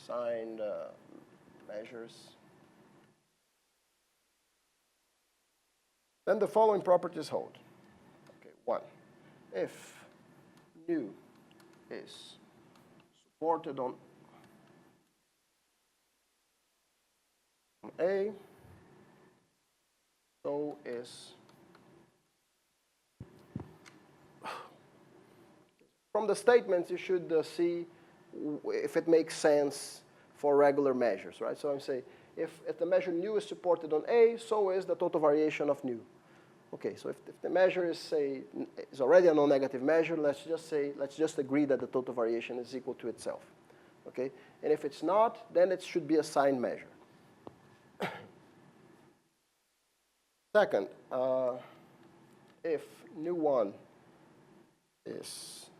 signed measures. Then the following properties hold. Okay, 1. If nu is supported on A, so is, from the statements you should see if it makes sense for regular measures, right? So I'm saying if the measure nu is supported on A, so is the total variation of nu. Okay, so if the measure is, say, is already a non-negative measure, let's just agree that the total variation is equal to itself. Okay, and if it's not, then it should be a signed measure. Second, if nu1 is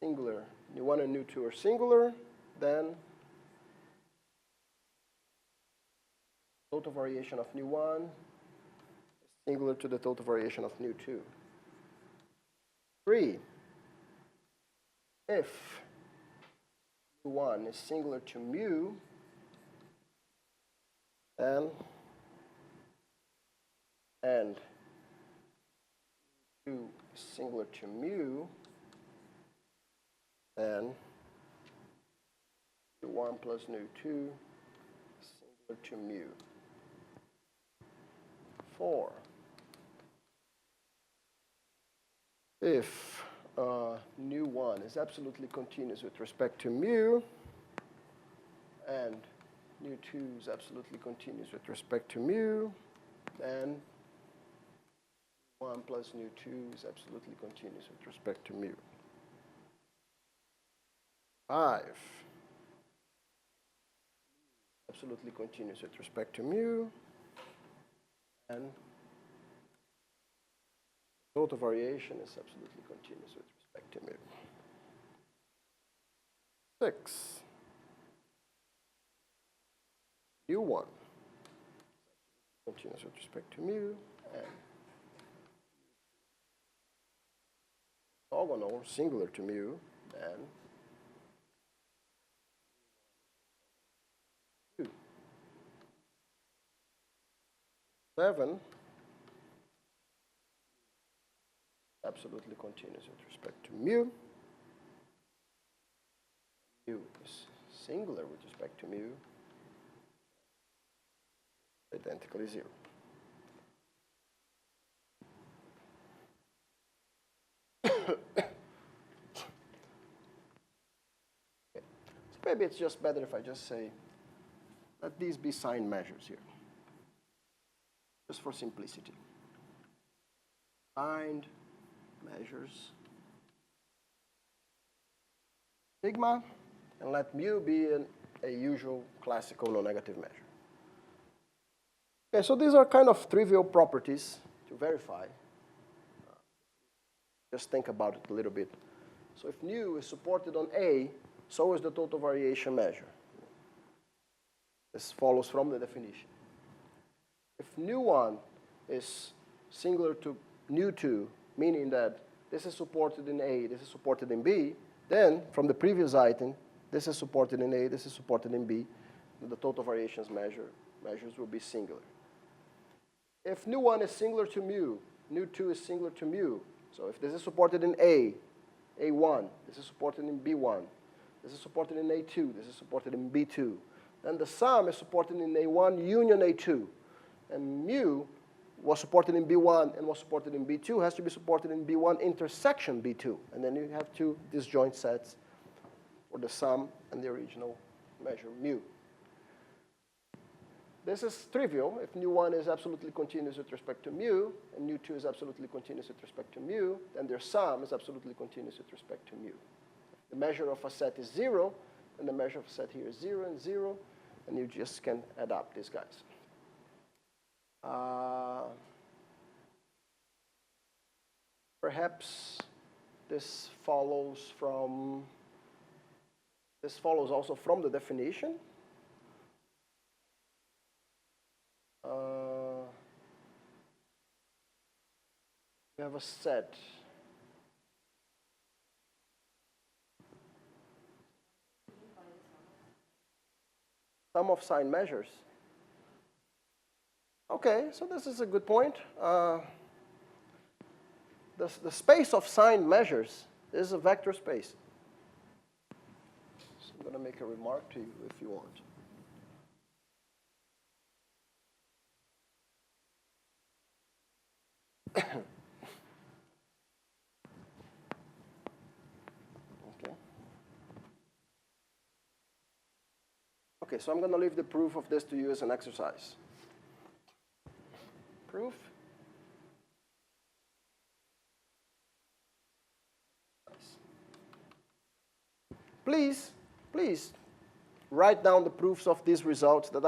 singular, nu1 and nu2 are singular, then total variation of nu1 is singular to the total variation of nu2. 3, if nu1 is singular to mu, then and nu is singular to mu, then nu1 plus nu2 is singular to mu. 4, if nu1 is absolutely continuous with respect to mu, and nu2 is absolutely continuous with respect to mu, then 1 plus nu2 is absolutely continuous with respect to mu. 5, absolutely continuous with respect to mu, and total variation is absolutely continuous with respect to mu. 6, nu1 continuous with respect to mu, and orthogonal or singular to mu, and 2. 7, absolutely continuous with respect to mu. Mu is singular with respect to mu, identically 0. Okay. So maybe it's just better if I just say, let these be signed measures here, just for simplicity. Signed measures sigma, and let mu be a usual classical non-negative measure. Okay, so these are kind of trivial properties to verify. Just think about it a little bit. So if nu is supported on A, so is the total variation measure. This follows from the definition. If nu1 is singular to nu2, meaning that this is supported in A, this is supported in B, then from the previous item, this is supported in A, this is supported in B, the total variations measures will be singular. if nu1 is singular to mu, nu2 is singular to mu. So if this is supported in A1, this is supported in B1, this is supported in A2, this is supported in B2, then the sum is supported in A1 union A2. And mu was supported in B1 and was supported in B2 has to be supported in B1 intersection B2. And then you have two disjoint sets for the sum and the original measure mu. This is trivial. If nu1 is absolutely continuous with respect to mu, and nu2 is absolutely continuous with respect to mu, then their sum is absolutely continuous with respect to mu. The measure of a set is 0, and the measure of a set here is 0 and 0, and you just can add up these guys. Perhaps this follows also from the definition. We have a set. Sum of sine measures. Okay, so this is a good point. The space of sine measures is a vector space. So I'm going to make a remark to you if you want. Okay, so I'm going to leave the proof of this to you as an exercise. Proof. Please write down the proofs of these results that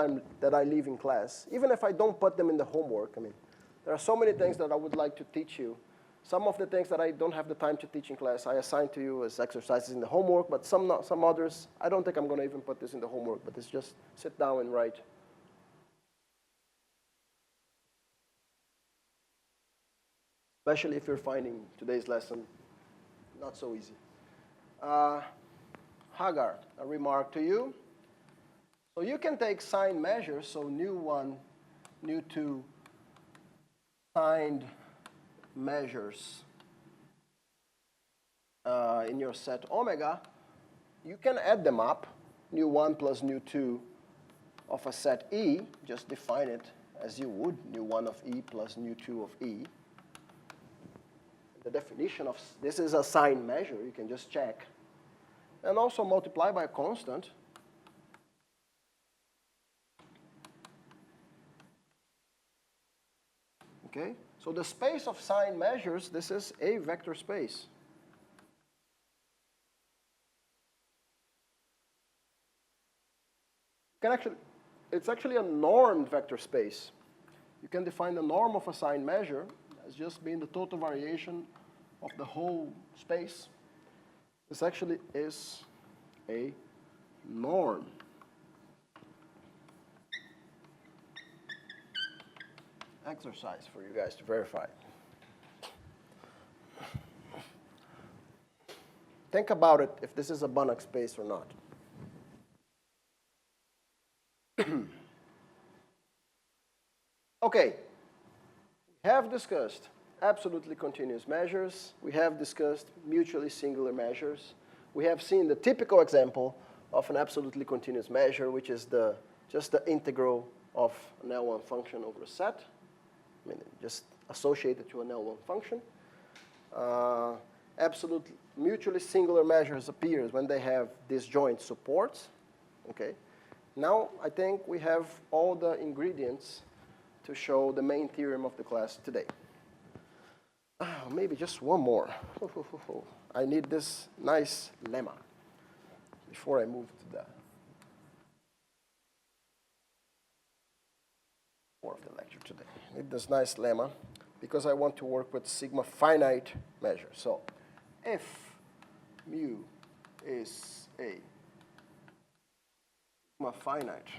I leave in class, even if I don't put them in the homework. I mean, there are so many things that I would like to teach you. Some of the things that I don't have the time to teach in class, I assign to you as exercises in the homework, but some others, I don't think I'm going to even put this in the homework, but it's just sit down and write. Especially if you're finding today's lesson not so easy. Hagar, a remark to you. So you can take sine measures, so nu1, nu2, signed measures in your set omega. You can add them up, nu1 plus nu2 of a set E. Just define it as you would, nu1 of E plus nu2 of E. The definition of this is a sine measure. You can just check. And also multiply by a constant. Okay? So the space of sine measures, this is a vector space. It's actually a normed vector space. You can define the norm of a sine measure as just being the total variation of the whole space. This actually is a norm. Exercise for you guys to verify. Think about it if this is a Banach space or not. Okay, we have discussed absolutely continuous measures. We have discussed mutually singular measures. We have seen the typical example of an absolutely continuous measure, which is just the integral of an L1 function over a set. I mean, just associated to an L1 function. Absolute mutually singular measures appear when they have disjoint supports. Okay. Now, I think we have all the ingredients to show the main theorem of the class today. Maybe just one more. I need this nice lemma before I move to the more of the lecture today. I need this nice lemma because I want to work with sigma finite measures. So if mu is a sigma finite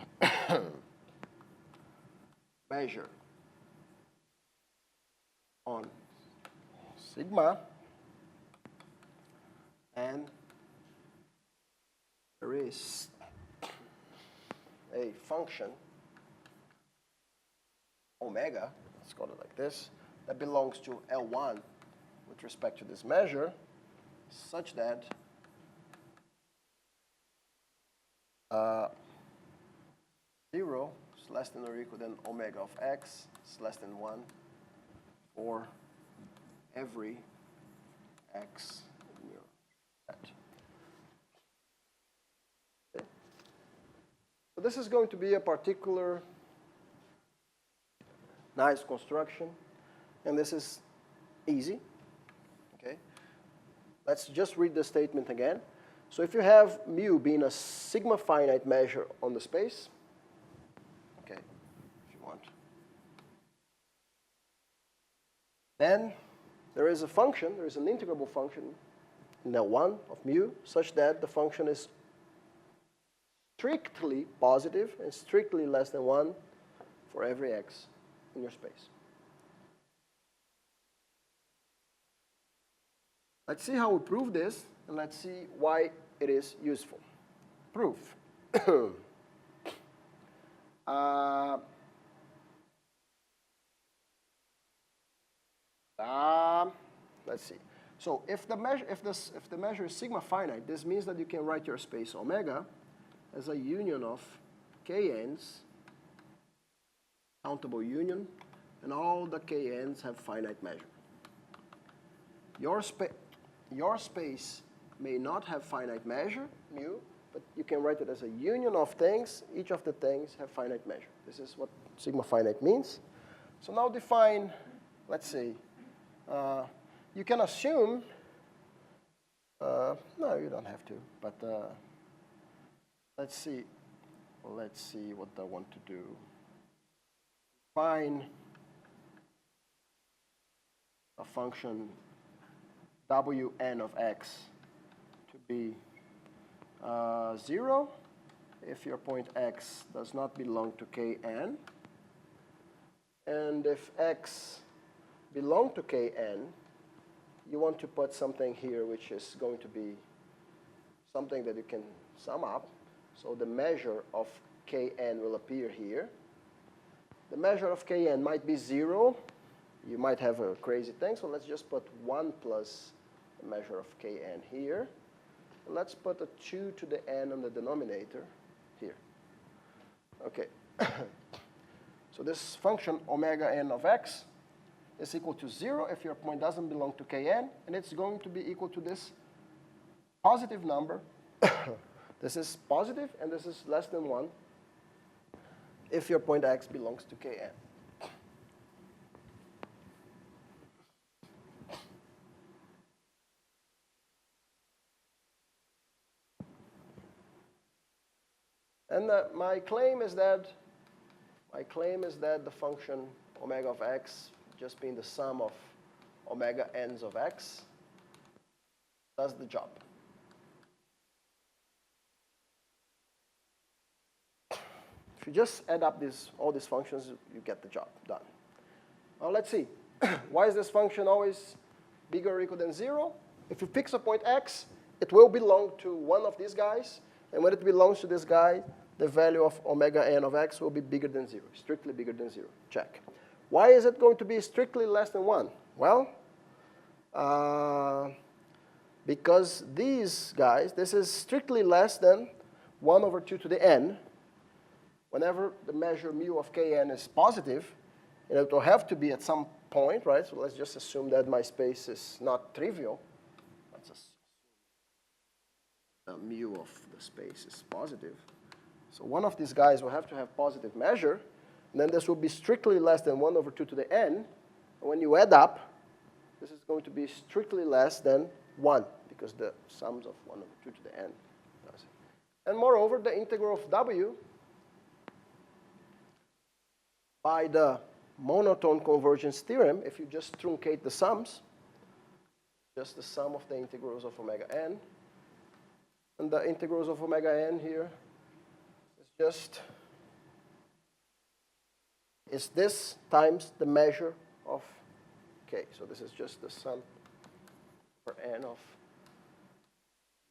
measure on sigma, and there is a function omega let's call it like this, that belongs to L1 with respect to this measure, such that uh, 0 is less than or equal than omega of x is less than 1 for every x in your set. Okay. So this is going to be a particular nice construction, and this is easy. Okay. Let's just read the statement again. So if you have mu being a sigma finite measure on the space, okay, if you want, then there is a function, there is an integrable function in L1 of mu such that the function is strictly positive and strictly less than 1 for every x in your space. Let's see how we prove this, and let's see why it is useful. Proof. Let's see. So if the measure is sigma finite, this means that you can write your space omega as a union of kn's, countable union, and all the kn's have finite measure. Your space may not have finite measure, mu, but you can write it as a union of things. Each of the things have finite measure. This is what sigma finite means. So now define, let's say, you can assume, no, you don't have to, but let's see what I want to do. Define a function Wn of x to be 0 if your point x does not belong to Kn, and if x belong to Kn, you want to put something here which is going to be something that you can sum up. So the measure of Kn will appear here. The measure of Kn might be 0. You might have a crazy thing, so let's just put 1 plus the measure of Kn here. And let's put a 2 to the n on the denominator here. Okay. So this function omega n of x is equal to 0 if your point doesn't belong to Kn, and it's going to be equal to this positive number. This is positive, and this is less than 1 if your point x belongs to Kn. And my claim is that the function omega of x, just being the sum of omega n's of x, does the job. If you just add up all these functions, you get the job done. Now let's see. Why is this function always bigger or equal than 0? If you fix a point x, it will belong to one of these guys. And when it belongs to this guy, the value of omega n of x will be bigger than 0, strictly bigger than 0. Check. Why is it going to be strictly less than 1? Well, because these guys, this is strictly less than 1 over 2 to the n. Whenever the measure mu of Kn is positive, and it will have to be at some point, right? So let's just assume that my space is not trivial. Let's assume the mu of the space is positive. So one of these guys will have to have positive measure, and then this will be strictly less than 1 over 2 to the n. And when you add up, this is going to be strictly less than 1, because the sums of 1 over 2 to the n does it. And moreover, the integral of w by the monotone convergence theorem, if you just truncate the sums, just the sum of the integrals of omega n, and the integrals of omega n here is this times the measure of k. So this is just the sum for n of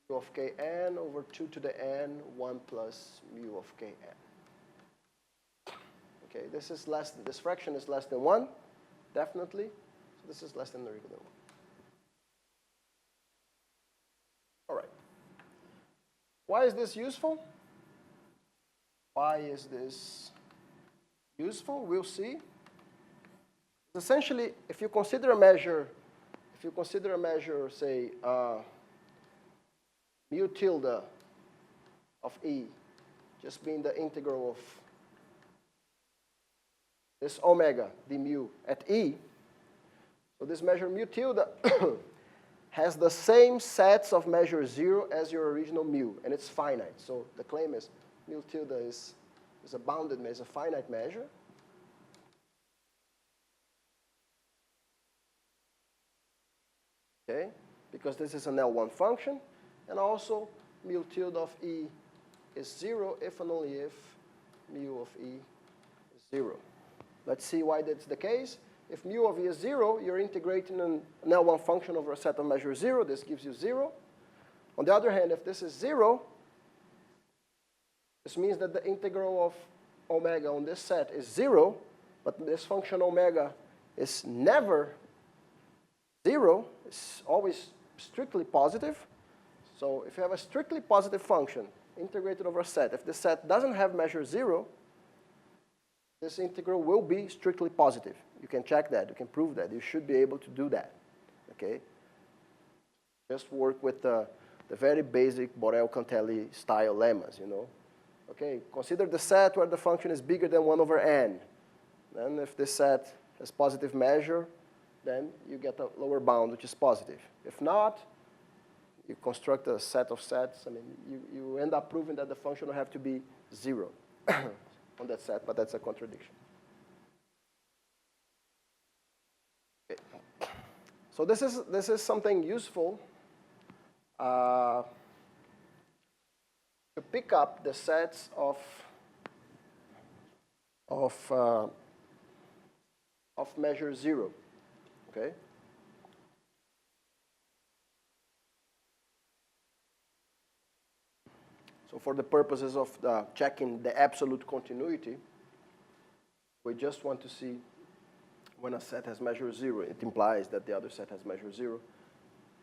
mu of kn over 2 to the n, 1 plus mu of kn. Okay, this fraction is less than 1. definitely. So this is less than or equal to 1. All right. Why is this useful? Why is this useful? We'll see. Essentially, if you consider a measure, say, mu tilde of E, just being the integral of this omega d mu at E, so this measure mu tilde has the same sets of measure 0 as your original mu, and it's finite. So the claim is mu tilde is a bounded measure, is a finite measure. Okay, because this is an L1 function, and also mu tilde of E is 0 if and only if mu of E is 0. Let's see why that's the case. If mu of E is 0, you're integrating an L1 function over a set of measure 0. This gives you 0. On the other hand, if this is 0, this means that the integral of omega on this set is 0, but this function omega is never 0. It's always strictly positive. So if you have a strictly positive function integrated over a set, if the set doesn't have measure 0, this integral will be strictly positive. You can check that. You can prove that. You should be able to do that. Okay? Just work with the very basic Borel-Cantelli style lemmas, you know. Okay, consider the set where the function is bigger than 1 over n. Then if this set has positive measure, then you get a lower bound, which is positive. If not, you construct a set of sets. I mean, you end up proving that the function will have to be 0 on that set, but that's a contradiction. Okay. So this is something useful to pick up the sets of measure 0. Okay. So for the purposes of checking the absolute continuity, we just want to see when a set has measure 0, it implies that the other set has measure 0.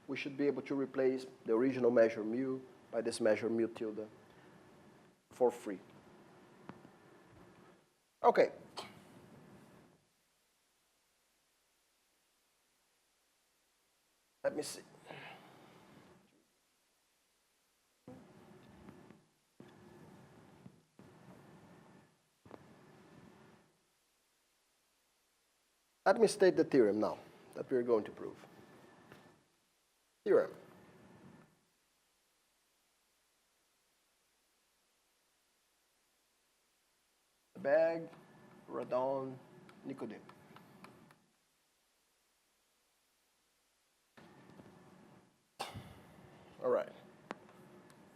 We should be able to replace the original measure mu by this measure mu tilde for free. Okay. Let me see. Let me state the theorem now that we're going to prove. Theorem. Bag, Radon, Nicodem. All right.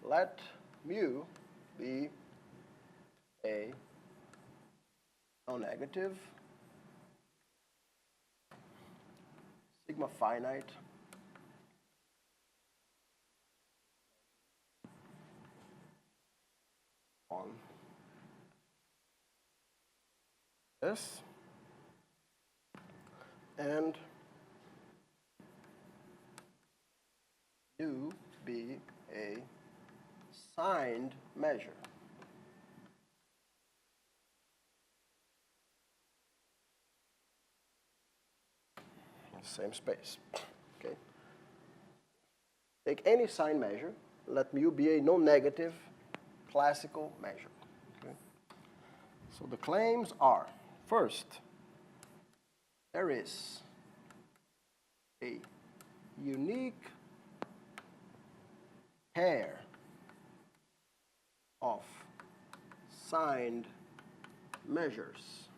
Let mu be a non-negative, sigma finite, on this, and mu be a signed measure. Same space. Okay. Take any sign measure. Let mu be a non-negative classical measure. Okay. So the claims are, first, there is a unique pair of signed measures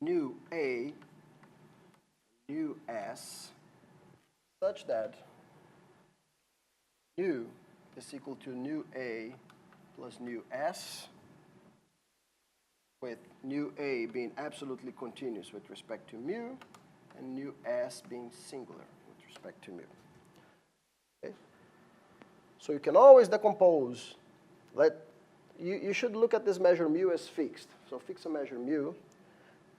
nu A, nu S, such that nu is equal to nu A plus nu S, with nu A being absolutely continuous with respect to mu, and nu S being singular with respect to mu. Okay? So you can always decompose. You should look at this measure mu as fixed. So fix a measure mu,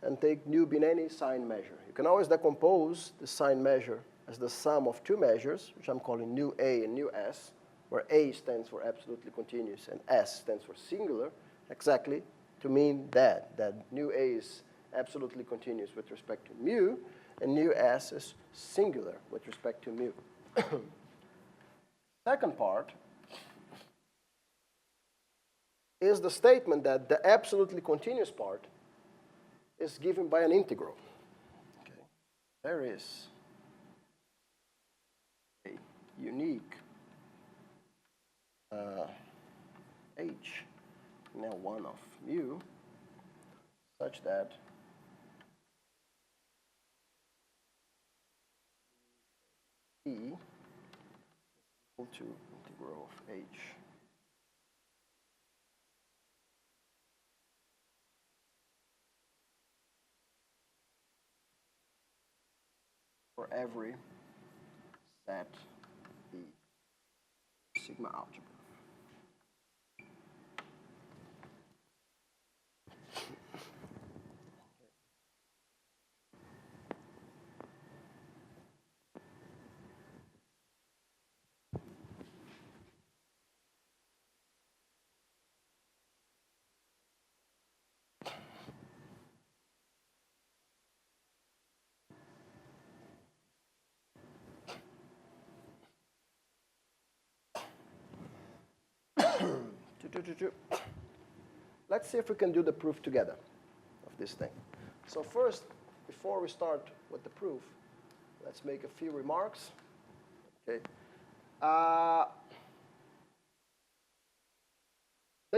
and take nu being any sine measure. You can always decompose the sine measure as the sum of two measures, which I'm calling nu A and nu S, where A stands for absolutely continuous and S stands for singular, exactly to mean that nu A is absolutely continuous with respect to mu, and nu S is singular with respect to mu. Second part is the statement that the absolutely continuous part is given by an integral. Okay. There is a unique h, now 1 of mu, such that E is equal to integral of h for every set E sigma algebra. Let's see if we can do the proof together of this thing. So first, before we start with the proof, let's make a few remarks. Okay. The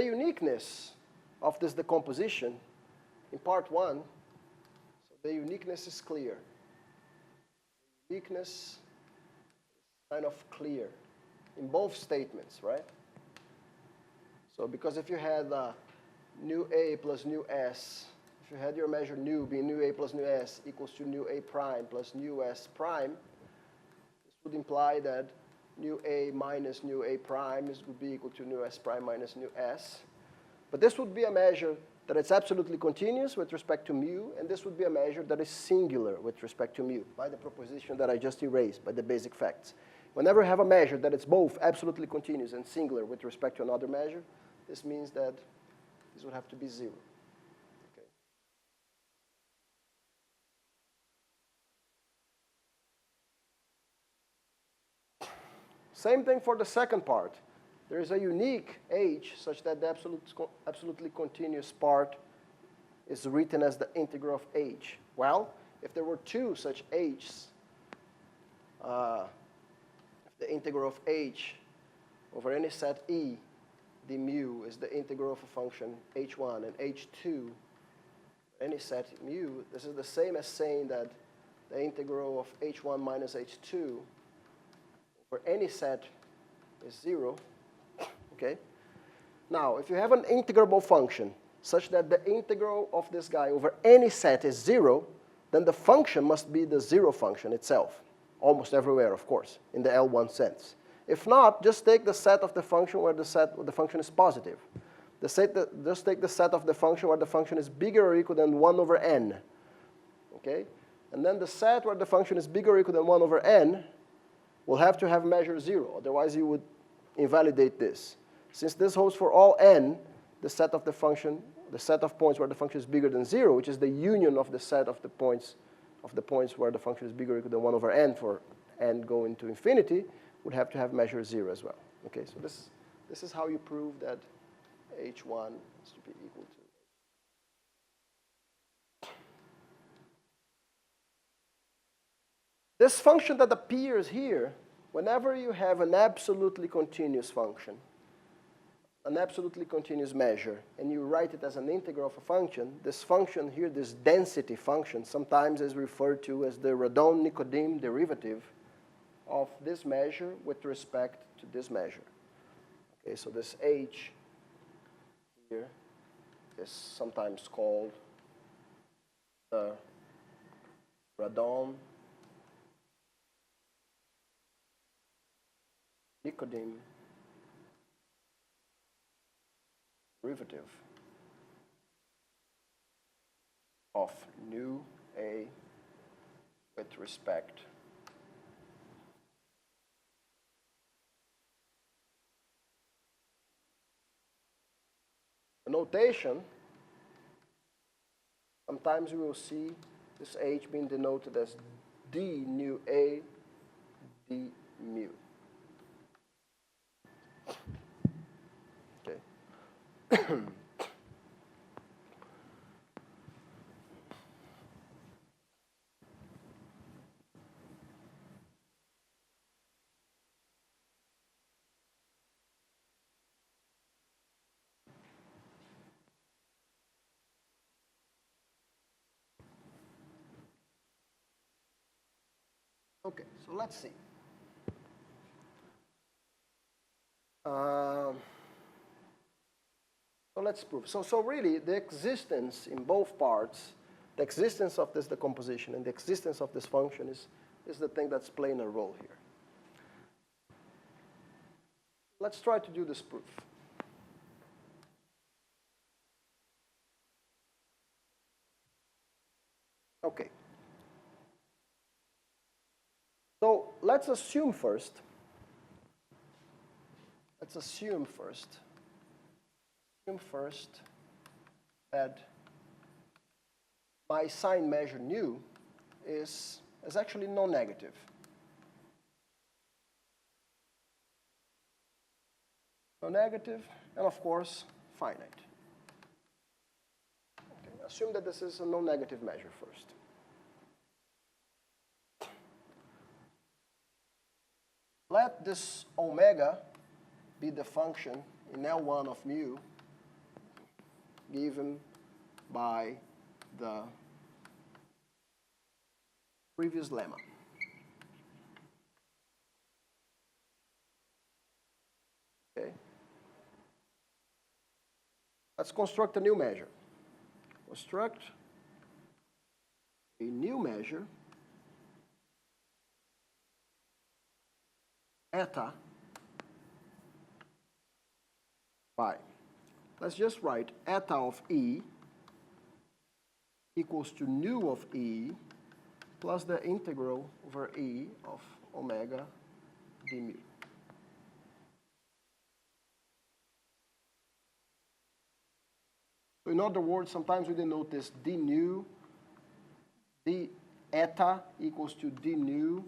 uniqueness of this decomposition in part 1, so the uniqueness is clear. The uniqueness is kind of clear in both statements, right? So because if you had nu A plus nu S, if you had your measure nu being nu A plus nu S equals to nu A prime plus nu S prime, this would imply that nu A minus nu A prime would be equal to nu S prime minus nu S. But this would be a measure that it's absolutely continuous with respect to mu, and this would be a measure that is singular with respect to mu, by the proposition that I just erased, by the basic facts. Whenever you have a measure that it's both absolutely continuous and singular with respect to another measure, this means that this would have to be 0. Okay. Same thing for the second part. There is a unique h such that the absolutely continuous part is written as the integral of h. Well, if there were two such h's, if the integral of h over any set E, the mu is the integral of a function h1 and h2, any set mu, this is the same as saying that the integral of h1 minus h2 over any set is 0. Okay? Now, if you have an integrable function such that the integral of this guy over any set is 0, then the function must be the 0 function itself, almost everywhere, of course, in the L1 sense. If not, just take the set of the function where the function is positive. Just take the set of the function where the function is bigger or equal than 1 over n. Okay? And then the set where the function is bigger or equal than 1 over n will have to have measure 0. Otherwise, you would invalidate this. Since this holds for all n, the set of the function, the set of points where the function is bigger than 0, which is the union of the set of the points where the function is bigger or equal than 1 over n for n going to infinity, would have to have measure 0 as well. Okay, so this is how you prove that h1 is to be equal to. This function that appears here, whenever you have an absolutely continuous function, an absolutely continuous measure, and you write it as an integral of a function, this function here, this density function, sometimes is referred to as the Radon-Nicodem derivative of this measure with respect to this measure. Okay, so this h here is sometimes called the Radon-Nicodem derivative of nu A with respect the notation. Sometimes we will see this H being denoted as d nu A d mu. Okay. Okay, so let's see. So let's prove. So really, the existence in both parts, the existence of this decomposition and the existence of this function is the thing that's playing a role here. Let's try to do this proof. Okay. So let's assume first that my Sine measure nu is actually non-negative. Non-negative, and of course, finite. Okay, assume that this is a non-negative measure first. Let this omega be the function in L1 of mu given by the previous lemma. Okay. Let's construct a new measure. Construct a new measure eta by, let's just write eta of E equals to nu of E plus the integral over E of omega d mu. So in other words, sometimes we denote this d nu, d eta equals to d nu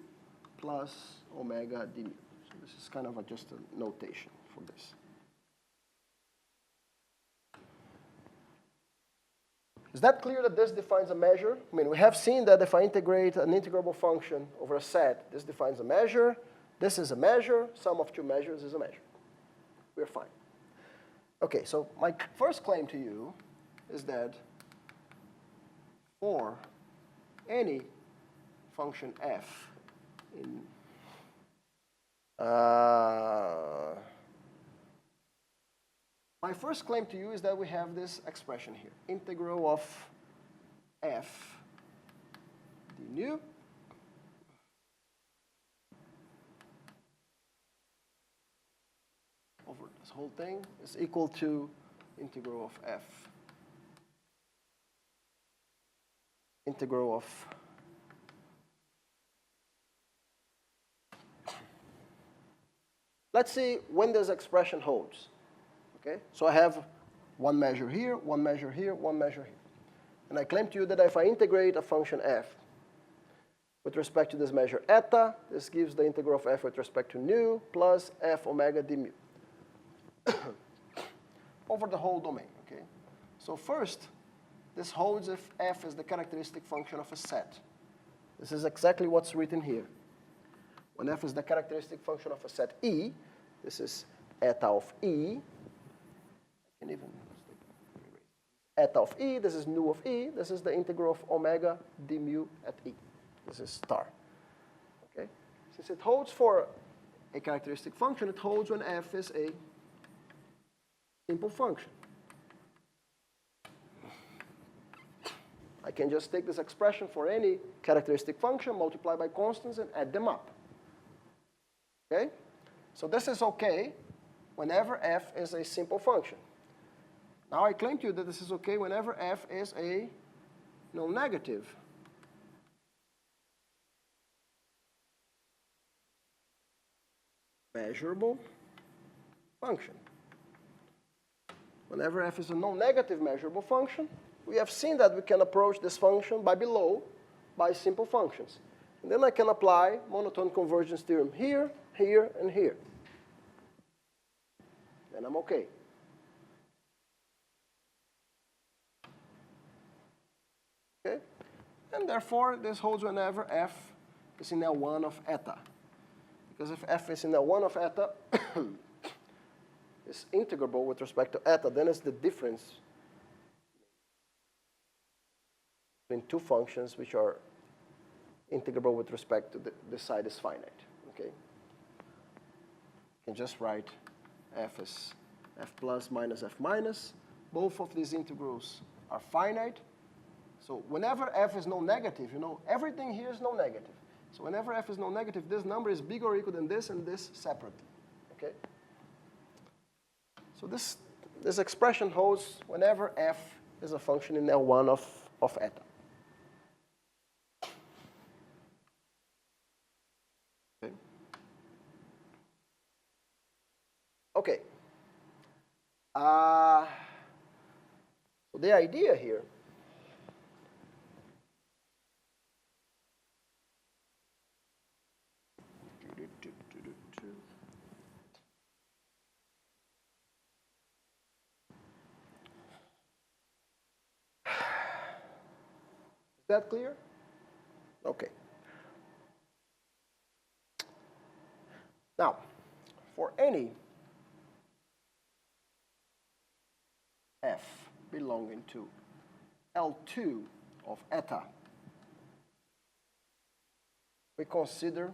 plus omega d mu. So this is kind of just a notation for this. Is that clear that this defines a measure? I mean, we have seen that if I integrate an integrable function over a set, this defines a measure. This is a measure. Sum of two measures is a measure. We're fine. Okay, so my first claim to you is that for any function f in my first claim to you is that we have this expression here, integral of f d nu over this whole thing is equal to integral of f integral of let's see when this expression holds. Okay? So I have one measure here, one measure here, one measure here. And I claim to you that if I integrate a function f with respect to this measure eta, this gives the integral of f with respect to nu plus f omega d mu over the whole domain. Okay? So first, this holds if f is the characteristic function of a set. This is exactly what's written here. When f is the characteristic function of a set E, this is eta of E. And even eta of E, this is nu of E, this is the integral of omega d mu at E. This is star. Okay? Since it holds for a characteristic function, it holds when f is a simple function. I can just take this expression for any characteristic function, multiply by constants, and add them up. Okay? So this is okay whenever f is a simple function. Now I claim to you that this is okay whenever f is a non-negative measurable function. Whenever f is a non-negative measurable function, we have seen that we can approach this function by simple functions. And then I can apply monotone convergence theorem here, here, and here. And I'm okay. Okay? And therefore, this holds whenever f is in L1 of eta. Because if f is in L1 of eta, is integrable with respect to eta, then it's the difference between two functions which are integrable with respect to the side is finite. Okay? You can just write f as f plus minus f minus. Both of these integrals are finite. So whenever f is non-negative, you know, everything here is non-negative. So whenever f is non-negative, this number is bigger or equal than this and this separately. Okay? So this expression holds whenever f is a function in L1 of eta. Okay. Okay. So the idea here Is that clear? Okay. Now, for any f belonging to L2 of eta, we consider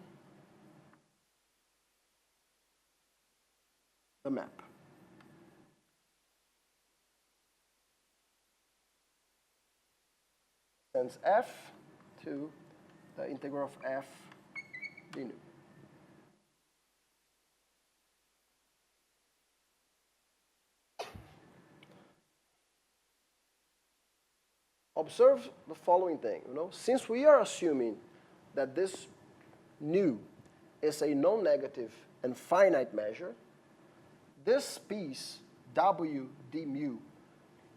the map. Sends f to the integral of f d nu. Observe the following thing. You know, since we are assuming that this nu is a non-negative and finite measure, this piece w d mu,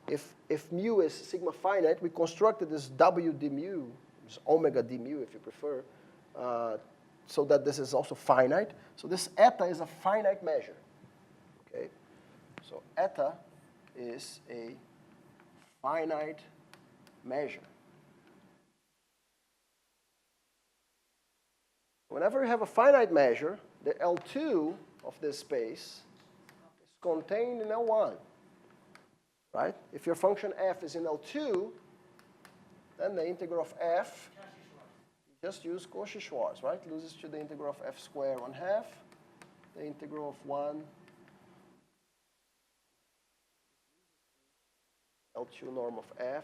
if mu is sigma finite, we constructed this w d mu, this omega d mu if you prefer, so that this is also finite. So this eta is a finite measure. Okay? So eta is a finite measure. Whenever you have a finite measure, the L2 of this space is contained in L1. Right? If your function f is in L2, then the integral of f, you just use Cauchy-Schwarz, right? Loses to the integral of f squared 1/2, the integral of 1 L2 norm of f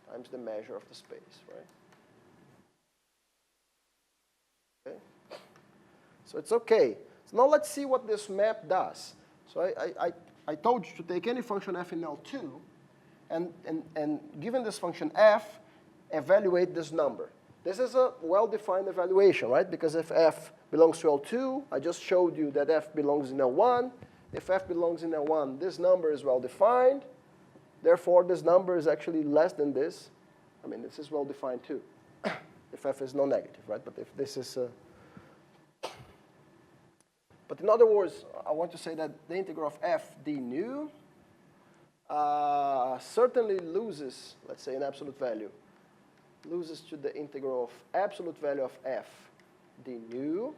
times the measure of the space, right? Okay? So it's okay. So now let's see what this map does. So I told you to take any function f in L2, and given this function f, evaluate this number. This is a well-defined evaluation, right? Because if f belongs to L2, I just showed you that f belongs in L1. If f belongs in L1, this number is well-defined. Therefore, this number is actually less than this. I mean, this is well-defined too, if f is non-negative, right? But if this is But in other words, I want to say that the integral of f d nu certainly loses, let's say, an absolute value, loses to the integral of absolute value of f d nu.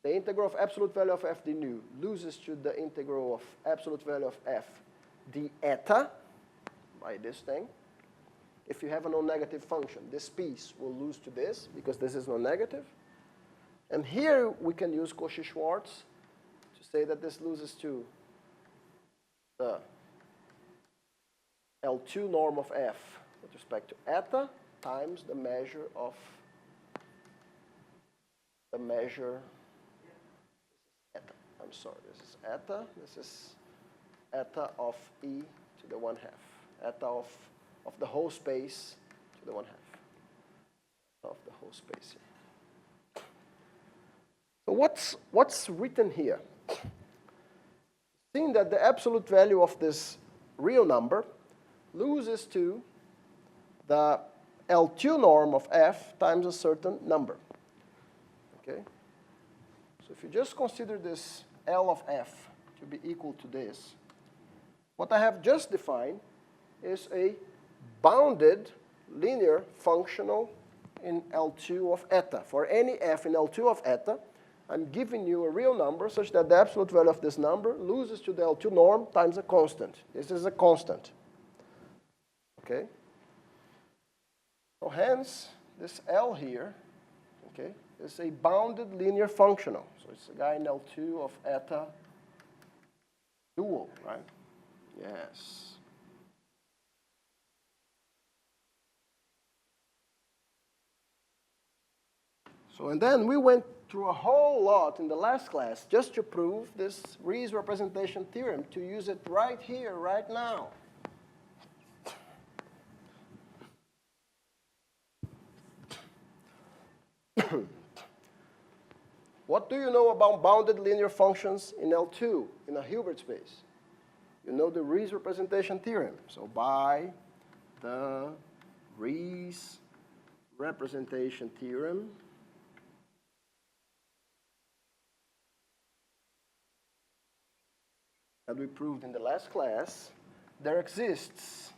The integral of absolute value of f d nu loses to the integral of absolute value of f d eta, by this thing. If you have a non-negative function, this piece will lose to this, because this is non-negative. And here we can use Cauchy-Schwarz to say that this loses to the L2 norm of f with respect to eta times the measure of eta. I'm sorry, this is eta. This is eta of e to the 1/2. Eta of the whole space to the 1/2 of the whole space here. So what's written here? Seeing that the absolute value of this real number loses to the L2 norm of f times a certain number. Okay? So if you just consider this L of f to be equal to this, what I have just defined is a bounded linear functional in L2 of eta. For any f in L2 of eta, I'm giving you a real number such that the absolute value of this number loses to the L2 norm times a constant. This is a constant. Okay? So hence, this L here, okay, is a bounded linear functional. So it's a guy in L2 of eta dual, right? Yes. So, and then we went through a whole lot in the last class just to prove this Ris Representation Theorem, to use it right here, right now. What do you know about bounded linear functions in L2, in a Hilbert space? You know the Ris Representation Theorem. So by the Ris Representation Theorem, that we proved in the last class, there exists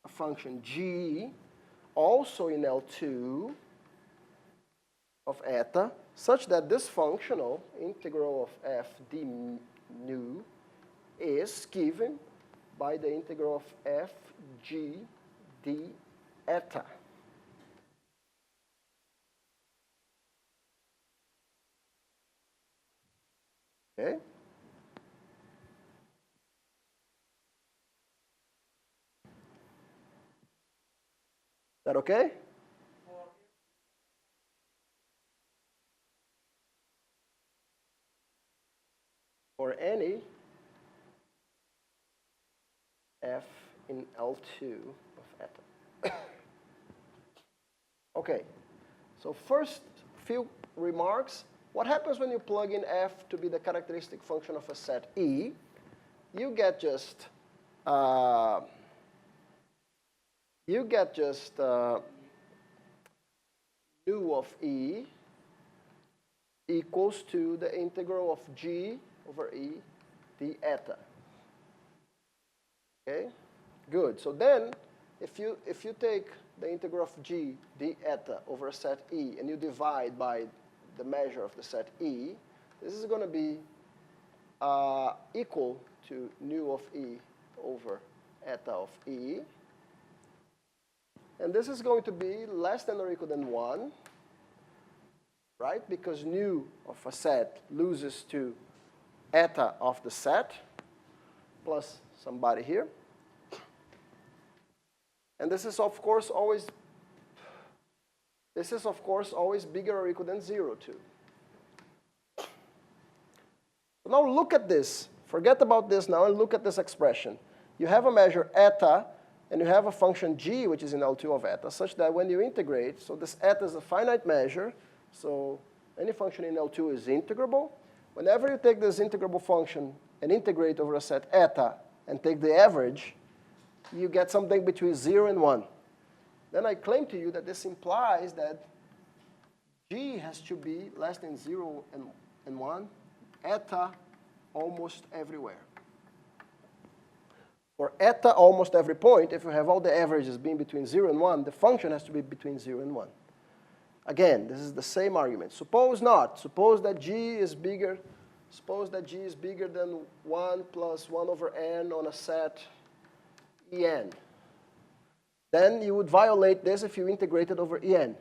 a function g also in L2 of eta, such that this functional integral of f d nu is given by the integral of f g d eta. Okay? Is that okay? For any f in L2 of eta. Okay, so first few remarks. What happens when you plug in f to be the characteristic function of a set E? You get just nu of E equals to the integral of g over E d eta. Okay, good. So then, if you take the integral of g d eta over a set E and you divide by the measure of the set E, this is going to be equal to nu of E over eta of E. And this is going to be less than or equal than 1, right? Because nu of a set loses to eta of the set plus somebody here. And this is, of course, always bigger or equal than 0 too. So now look at this. Forget about this now and look at this expression. You have a measure eta, and you have a function g, which is in L2 of eta, such that when you integrate, so this eta is a finite measure, so any function in L2 is integrable. Whenever you take this integrable function and integrate over a set eta and take the average, you get something between 0 and 1. Then I claim to you that this implies that g has to be less than 0 and 1, eta almost everywhere. For eta almost every point, if you have all the averages being between 0 and 1, the function has to be between 0 and 1. Again, this is the same argument. Suppose not. Suppose that g is bigger. Suppose that g is bigger than 1 plus 1 over n on a set En. Then you would violate this if you integrated over En.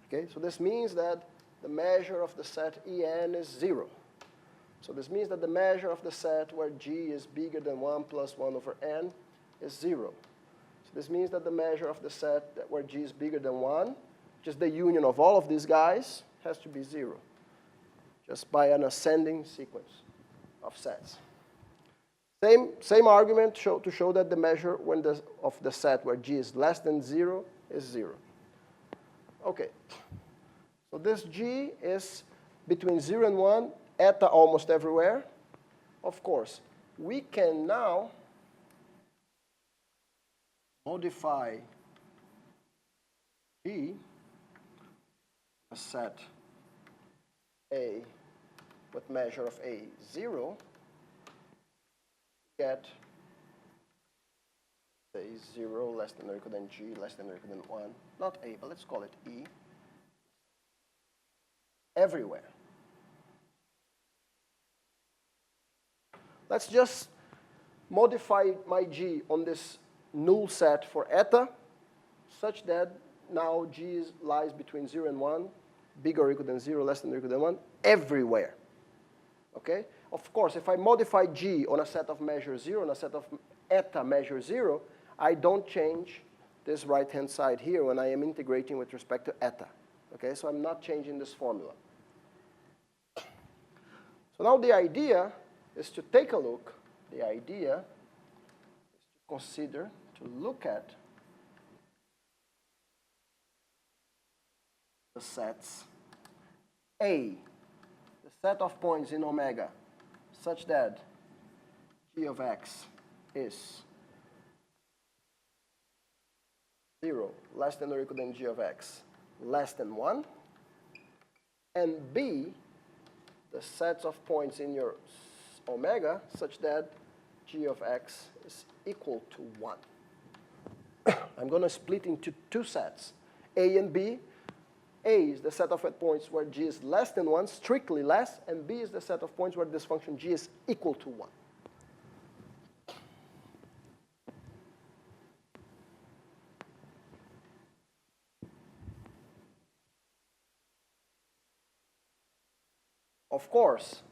Okay, so this means that the measure of the set En is 0. So this means that the measure of the set where g is bigger than 1 plus 1 over n is 0. So this means that the measure of the set where g is bigger than 1, just the union of all of these guys, has to be 0, just by an ascending sequence of sets. Same argument to show that the measure of the set where G is less than 0 is 0. Okay. So this G is between 0 and 1, eta almost everywhere. Of course, we can now modify G, a set A with measure of A 0, get say 0 less than or equal than G less than or equal than 1, not A, but let's call it E, everywhere. Let's just modify my G on this null set for eta such that now G lies between 0 and 1, bigger or equal than 0, less than or equal than 1, everywhere. Okay? Of course, if I modify G on a set of measure 0 and a set of eta measure 0, I don't change this right-hand side here when I am integrating with respect to eta. Okay? So I'm not changing this formula. So now the idea is to take a look. The idea is to consider, to look at the sets A, the set of points in omega, such that G of x is 0, less than or equal than G of x, less than 1, and B, the sets of points in your omega, such that G of x is equal to 1. I'm going to split into two sets, A and B. A is the set of points where G is less than 1, strictly less, and B is the set of points where this function G is equal to 1. Of course,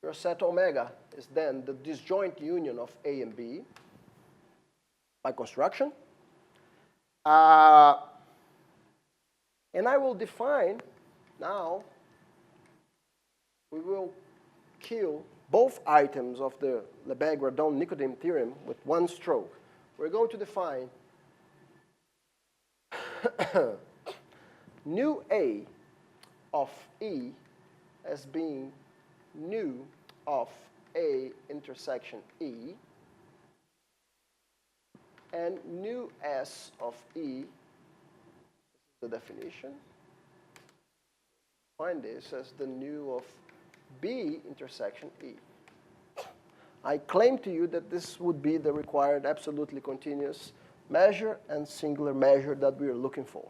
your set omega is then the disjoint union of A and B by construction. And I will define now, we will kill both items of the Lebesgue-Radon-Nicodem theorem with one stroke. We're going to define nu A of E as being nu of A intersection E, and nu S of E, this is the definition. Find this as the nu of B intersection E. I claim to you that this would be the required absolutely continuous measure and singular measure that we are looking for.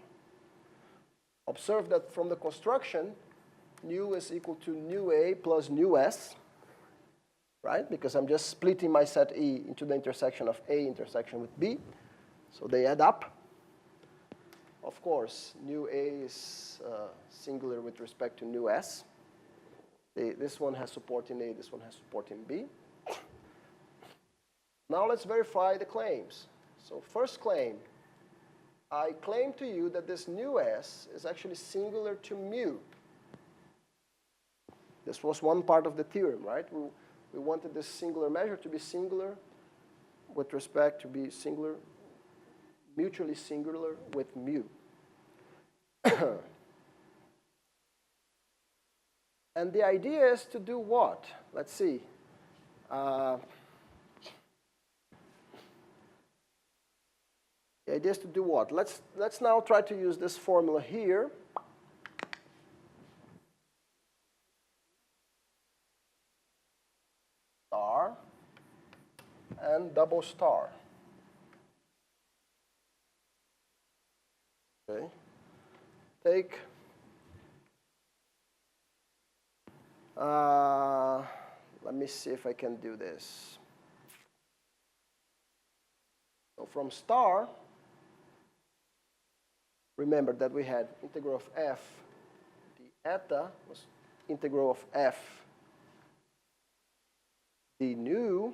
Observe that from the construction, nu is equal to nu A plus nu S, right? Because I'm just splitting my set E into the intersection of A intersection with B. So they add up. Of course, nu A is singular with respect to nu S. This one has support in A, this one has support in B. Now let's verify the claims. So first claim, I claim to you that this nu S is actually singular to mu. This was one part of the theorem, right? We wanted this singular measure to be singular with respect to be singular, mutually singular with mu. And the idea is to do what? Let's see. The idea is to do what? Let's now try to use this formula here. Star and double star. Okay. Take let me see if I can do this. So from star, remember that we had integral of f. The eta was integral of f d nu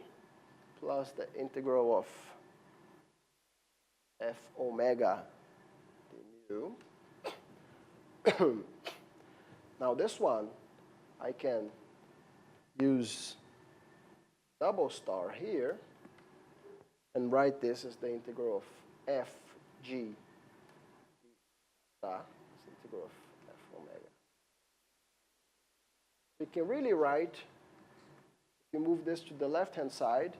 plus the integral of f omega d nu. Now this one, I can use double star here and write this as the integral of f g theta, it's integral of f omega. We can really write, if you move this to the left-hand side,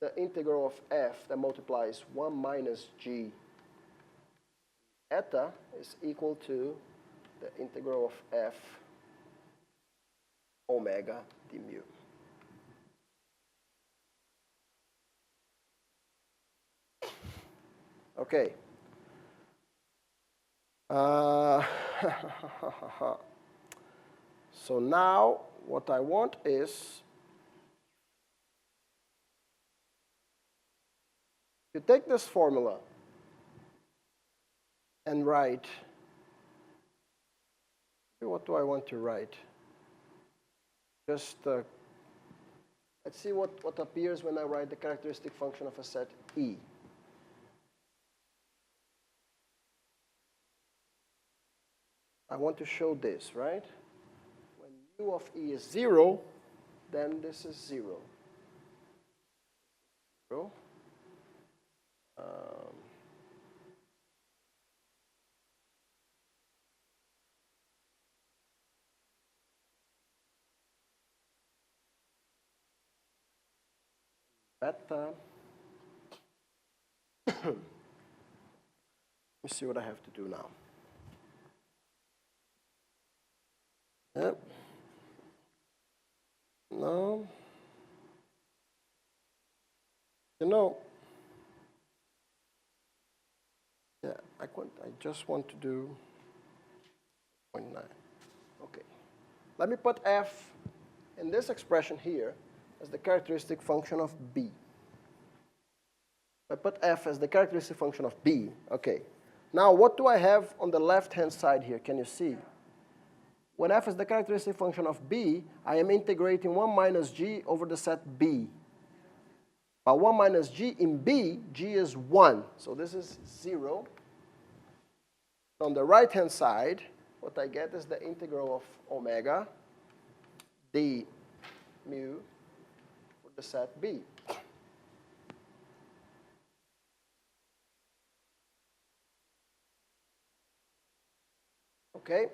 the integral of f that multiplies 1 minus g eta is equal to the integral of f omega d mu. Okay. So now what I want is to take this formula and write, what do I want to write? Just let's see what appears when I write the characteristic function of a set E. I want to show this, right? When mu of E is 0, then this is 0. 0. Beta. Let me see what I have to do now. Yep. No. You know, yeah, I just want to do 0.9. Okay. Let me put f in this expression here as the characteristic function of B. I put f as the characteristic function of B. Okay. Now, what do I have on the left-hand side here? Can you see? When f is the characteristic function of B, I am integrating 1 minus g over the set B. But 1 minus g in B, g is 1. So this is 0. On the right-hand side, what I get is the integral of omega d mu for the set B. Okay.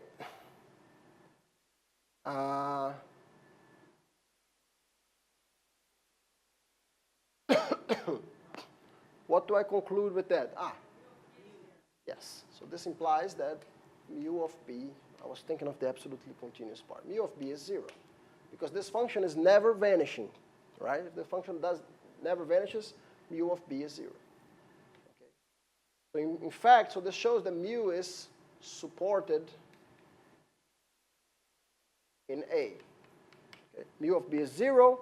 What do I conclude with that? Yes. So this implies that mu of B, I was thinking of the absolutely continuous part. Mu of B is 0. Because this function is never vanishing, right? If the function never vanishes, mu of B is 0. Okay. So in fact, so this shows that mu is supported in A. Okay. Mu of B is 0,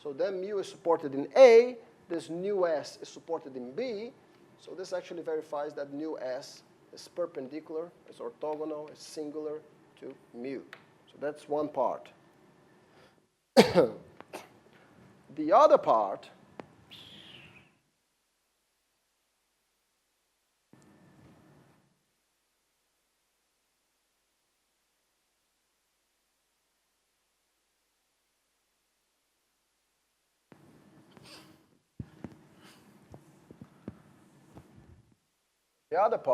so then mu is supported in A. This nu s is supported in B, so this actually verifies that nu s is perpendicular, is orthogonal, is singular to mu. So that's one part. The other part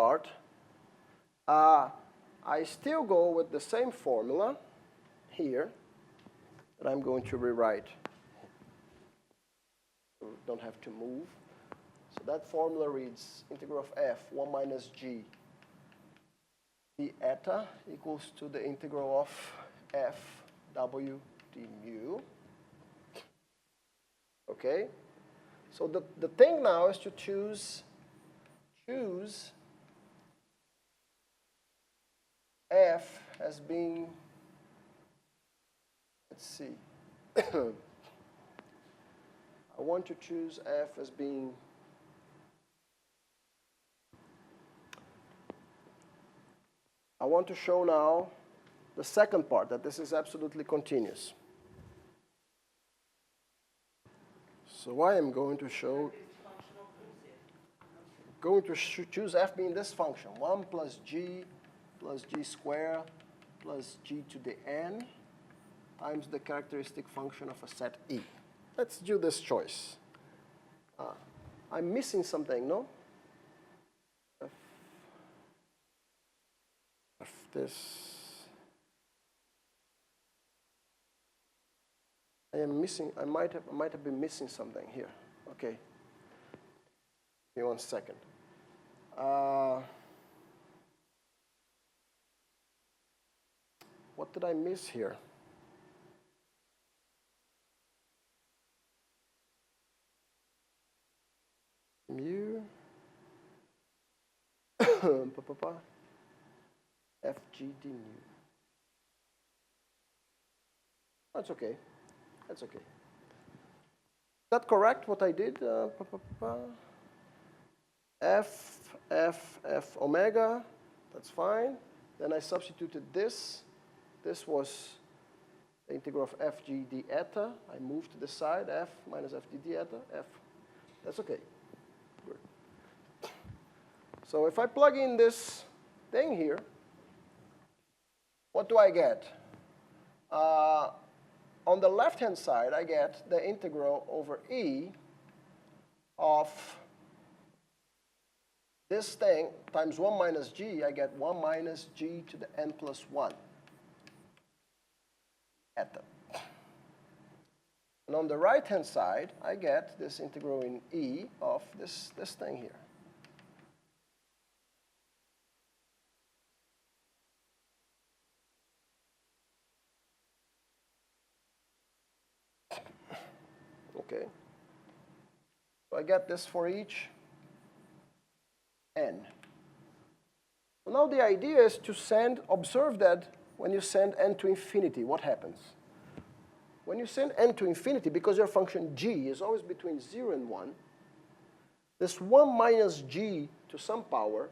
I still go with the same formula here that I'm going to rewrite. So don't have to move. So that formula reads integral of f 1 minus g d eta equals to the integral of f w d mu. Okay? So the thing now is to choose f as being, let's see, I want to choose f as being I want to show now the second part, that this is absolutely continuous. So I am going to show, choose f being this function, 1 plus g squared plus g to the n times the characteristic function of a set E. Let's do this choice. I'm missing something, no? If this, I am missing. I might have been missing something here. Okay. Give me 1 second. What did I miss here? Mu FGD mu. That's okay. That's okay. Is that correct, what I did? F omega, that's fine. Then I substituted this. This was the integral of FG d eta. I moved to the side, F minus FG d eta, F. That's okay. Good. So if I plug in this thing here, what do I get? On the left-hand side, I get the integral over E of this thing times 1 minus g. I get 1 minus g to the n plus 1 eta. And on the right-hand side, I get this integral in E of this thing here. Okay. So I get this for each n. So now the idea is to observe that when you send n to infinity, what happens? When you send n to infinity, because your function g is always between 0 and 1, this 1 minus g to some power,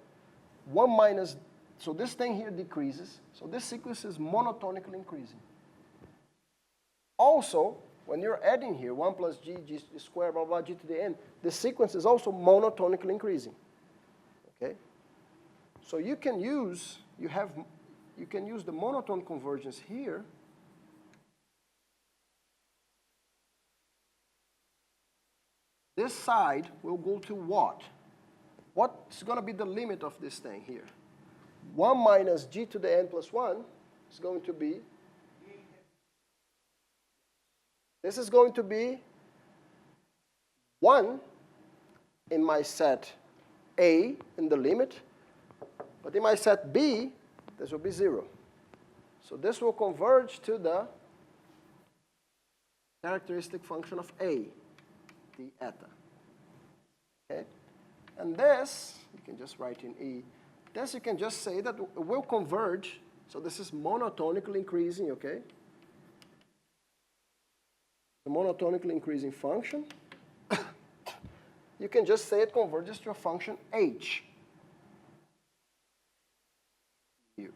1 minus, so this thing here decreases, so this sequence is monotonically increasing. Also, when you're adding here 1 plus g, g squared, blah, blah, g to the n, the sequence is also monotonically increasing. Okay? So you can use, you can use the monotone convergence here. This side will go to what? What's going to be the limit of this thing here? 1 minus g to the n plus 1 is going to be, this is going to be 1 in my set A in the limit, but in my set B, this will be 0. So this will converge to the characteristic function of A, d eta. Okay? And this, you can just write in E, this you can just say that it will converge, so this is monotonically increasing, okay? The monotonically increasing function. You can just say it converges to a function h. U.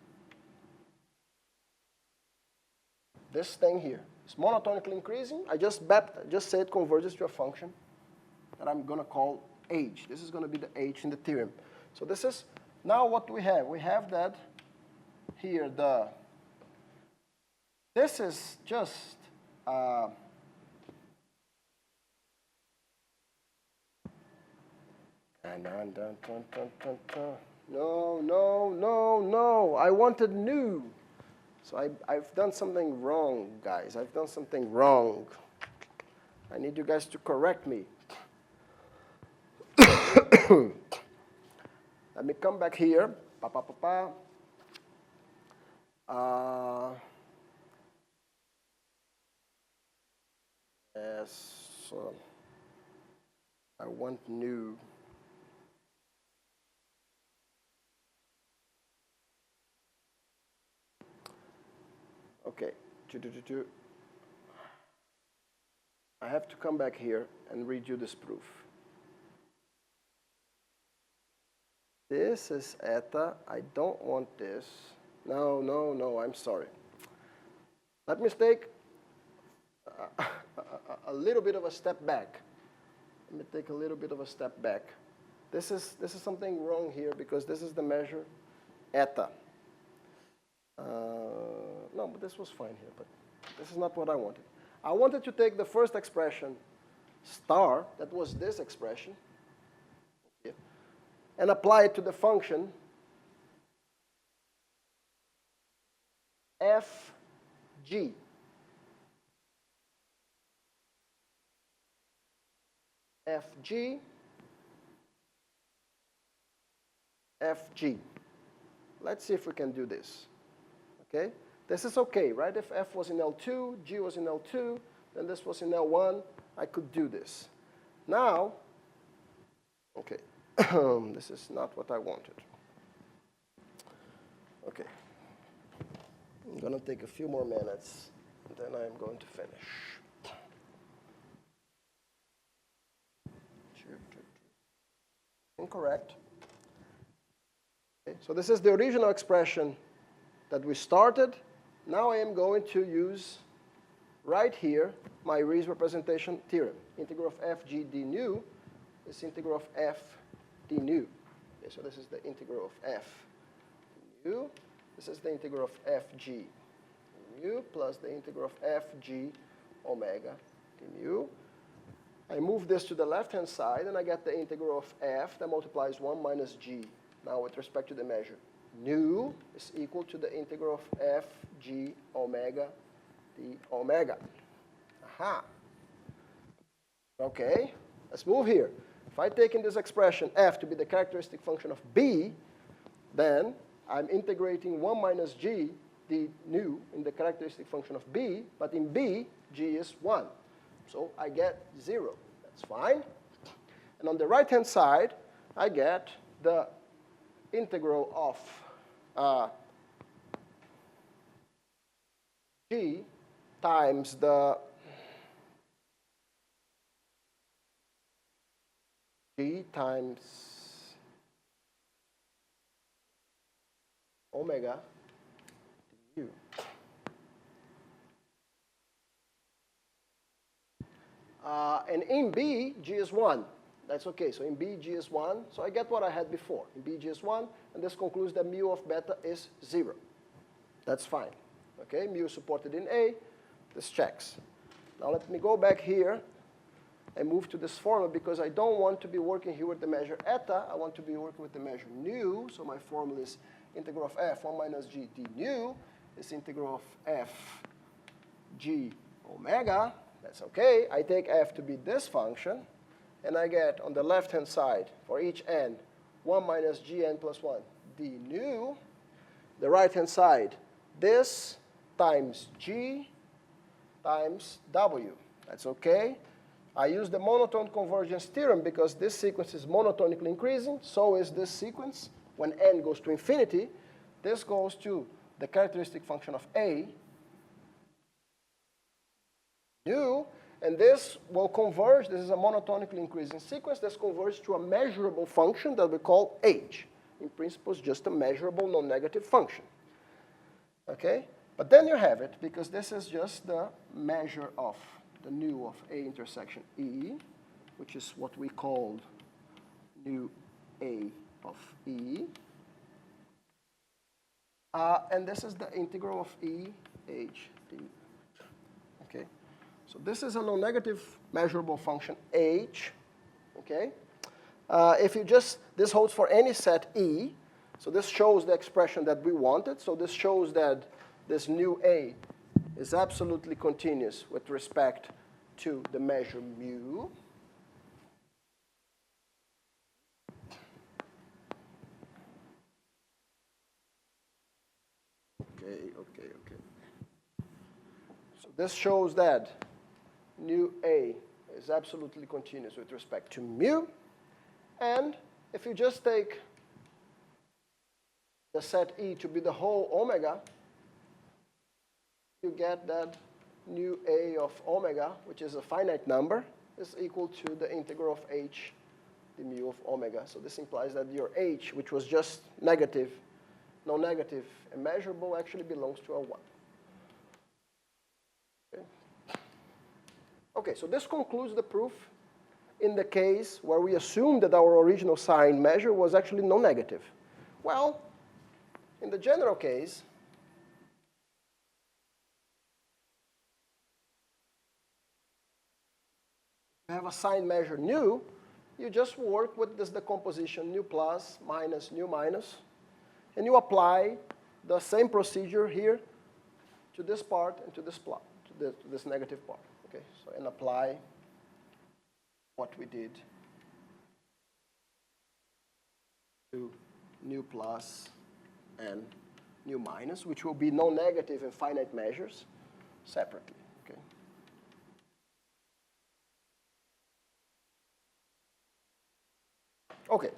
This thing here is monotonically increasing. I just say it converges to a function that I'm going to call h. This is going to be the h in the theorem. So this is now what we have. We have that here. This is just no. I wanted new. So I've done something wrong, guys. I've done something wrong. I need you guys to correct me. Let me come back here. Yes. So I want new. Okay, I have to come back here and read you this proof. This is eta. I don't want this. No, I'm sorry. Let me take a little bit of a step back. Let me take a little bit of a step back. This is something wrong here because this is the measure eta. No, but this was fine here. But This is not what I wanted. I wanted to take the first expression, star, that was this expression, okay, and apply it to the function fg. fg, fg. Let's see if we can do this. Okay? This is okay, right? If f was in L2, g was in L2, then this was in L1, I could do this. Now, okay, this is not what I wanted. Okay. I'm going to take a few more minutes, and then I'm going to finish. Incorrect. Okay, so this is the original expression that we started. Now I am going to use right here my Ris Representation Theorem. Integral of f g d nu is integral of f d nu. Okay, so this is the integral of f d nu. This is the integral of f g d mu plus the integral of f g omega d mu. I move this to the left-hand side, and I get the integral of f that multiplies 1 minus g. Now, with respect to the measure, nu is equal to the integral of f g omega d omega. Aha. Okay, let's move here. If I take in this expression f to be the characteristic function of b, then I'm integrating 1 minus g d nu in the characteristic function of b, but in b, g is 1. So I get 0. That's fine. And on the right-hand side, I get the integral of g times the g times omega du. And in B, g is 1. That's okay. So in B, g is 1. So I get what I had before. In B, g is 1. And this concludes that mu of beta is 0. That's fine. Okay, mu is supported in A. This checks. Now let me go back here and move to this formula, because I don't want to be working here with the measure eta. I want to be working with the measure nu. So my formula is integral of f 1 minus g d nu is integral of f g omega. That's okay. I take f to be this function, and I get on the left-hand side, for each n, 1 minus gn plus 1 d nu. The right-hand side, this times g times w. That's okay. I use the monotone convergence theorem because this sequence is monotonically increasing. So is this sequence. When n goes to infinity, this goes to the characteristic function of a, nu, and this will converge. This is a monotonically increasing sequence. This converges to a measurable function that we call h. In principle, it's just a measurable non-negative function. Okay? But then you have it, because this is just the measure of the nu of A intersection E, which is what we called nu A of E. And this is the integral of E h d. Okay? So this is a non-negative measurable function h. Okay? If you just, this holds for any set E. So this shows the expression that we wanted. So this shows that this nu A is absolutely continuous with respect to the measure mu. Okay. So this shows that nu A is absolutely continuous with respect to mu. And if you just take the set E to be the whole omega, you get that nu A of omega, which is a finite number, is equal to the integral of h, the mu of omega. So this implies that your h, which was just negative, non-negative, and measurable, actually belongs to a 1. Okay, so this concludes the proof in the case where we assumed that our original sine measure was actually non-negative. Well, in the general case, you have a sign measure nu, you just work with this decomposition nu plus minus nu minus, and you apply the same procedure here to this part and to this plot, to this negative part. Okay, so and apply what we did to nu plus and nu minus, which will be non-negative and finite measures separately. Okay. Okay.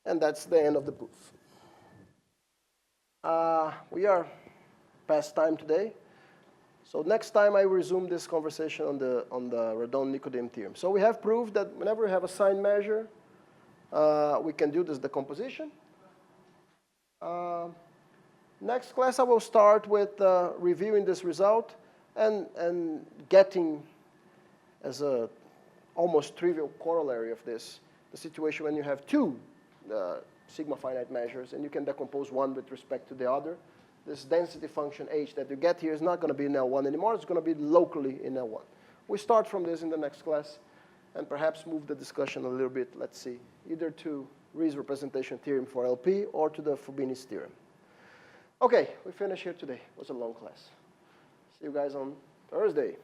And that's the end of the proof. We are past time today. So next time I resume this conversation on the Radon-Nicodem theorem. So we have proved that whenever we have a sign measure, we can do this decomposition. Next class I will start with reviewing this result and getting as a almost trivial corollary of this, the situation when you have two sigma finite measures and you can decompose one with respect to the other. This density function h that you get here is not going to be in L1 anymore. It's going to be locally in L1. We start from this in the next class and perhaps move the discussion a little bit, let's see, either to Ris Representation Theorem for LP or to the Fubini's theorem. Okay, we finish here today. It was a long class. See you guys on Thursday.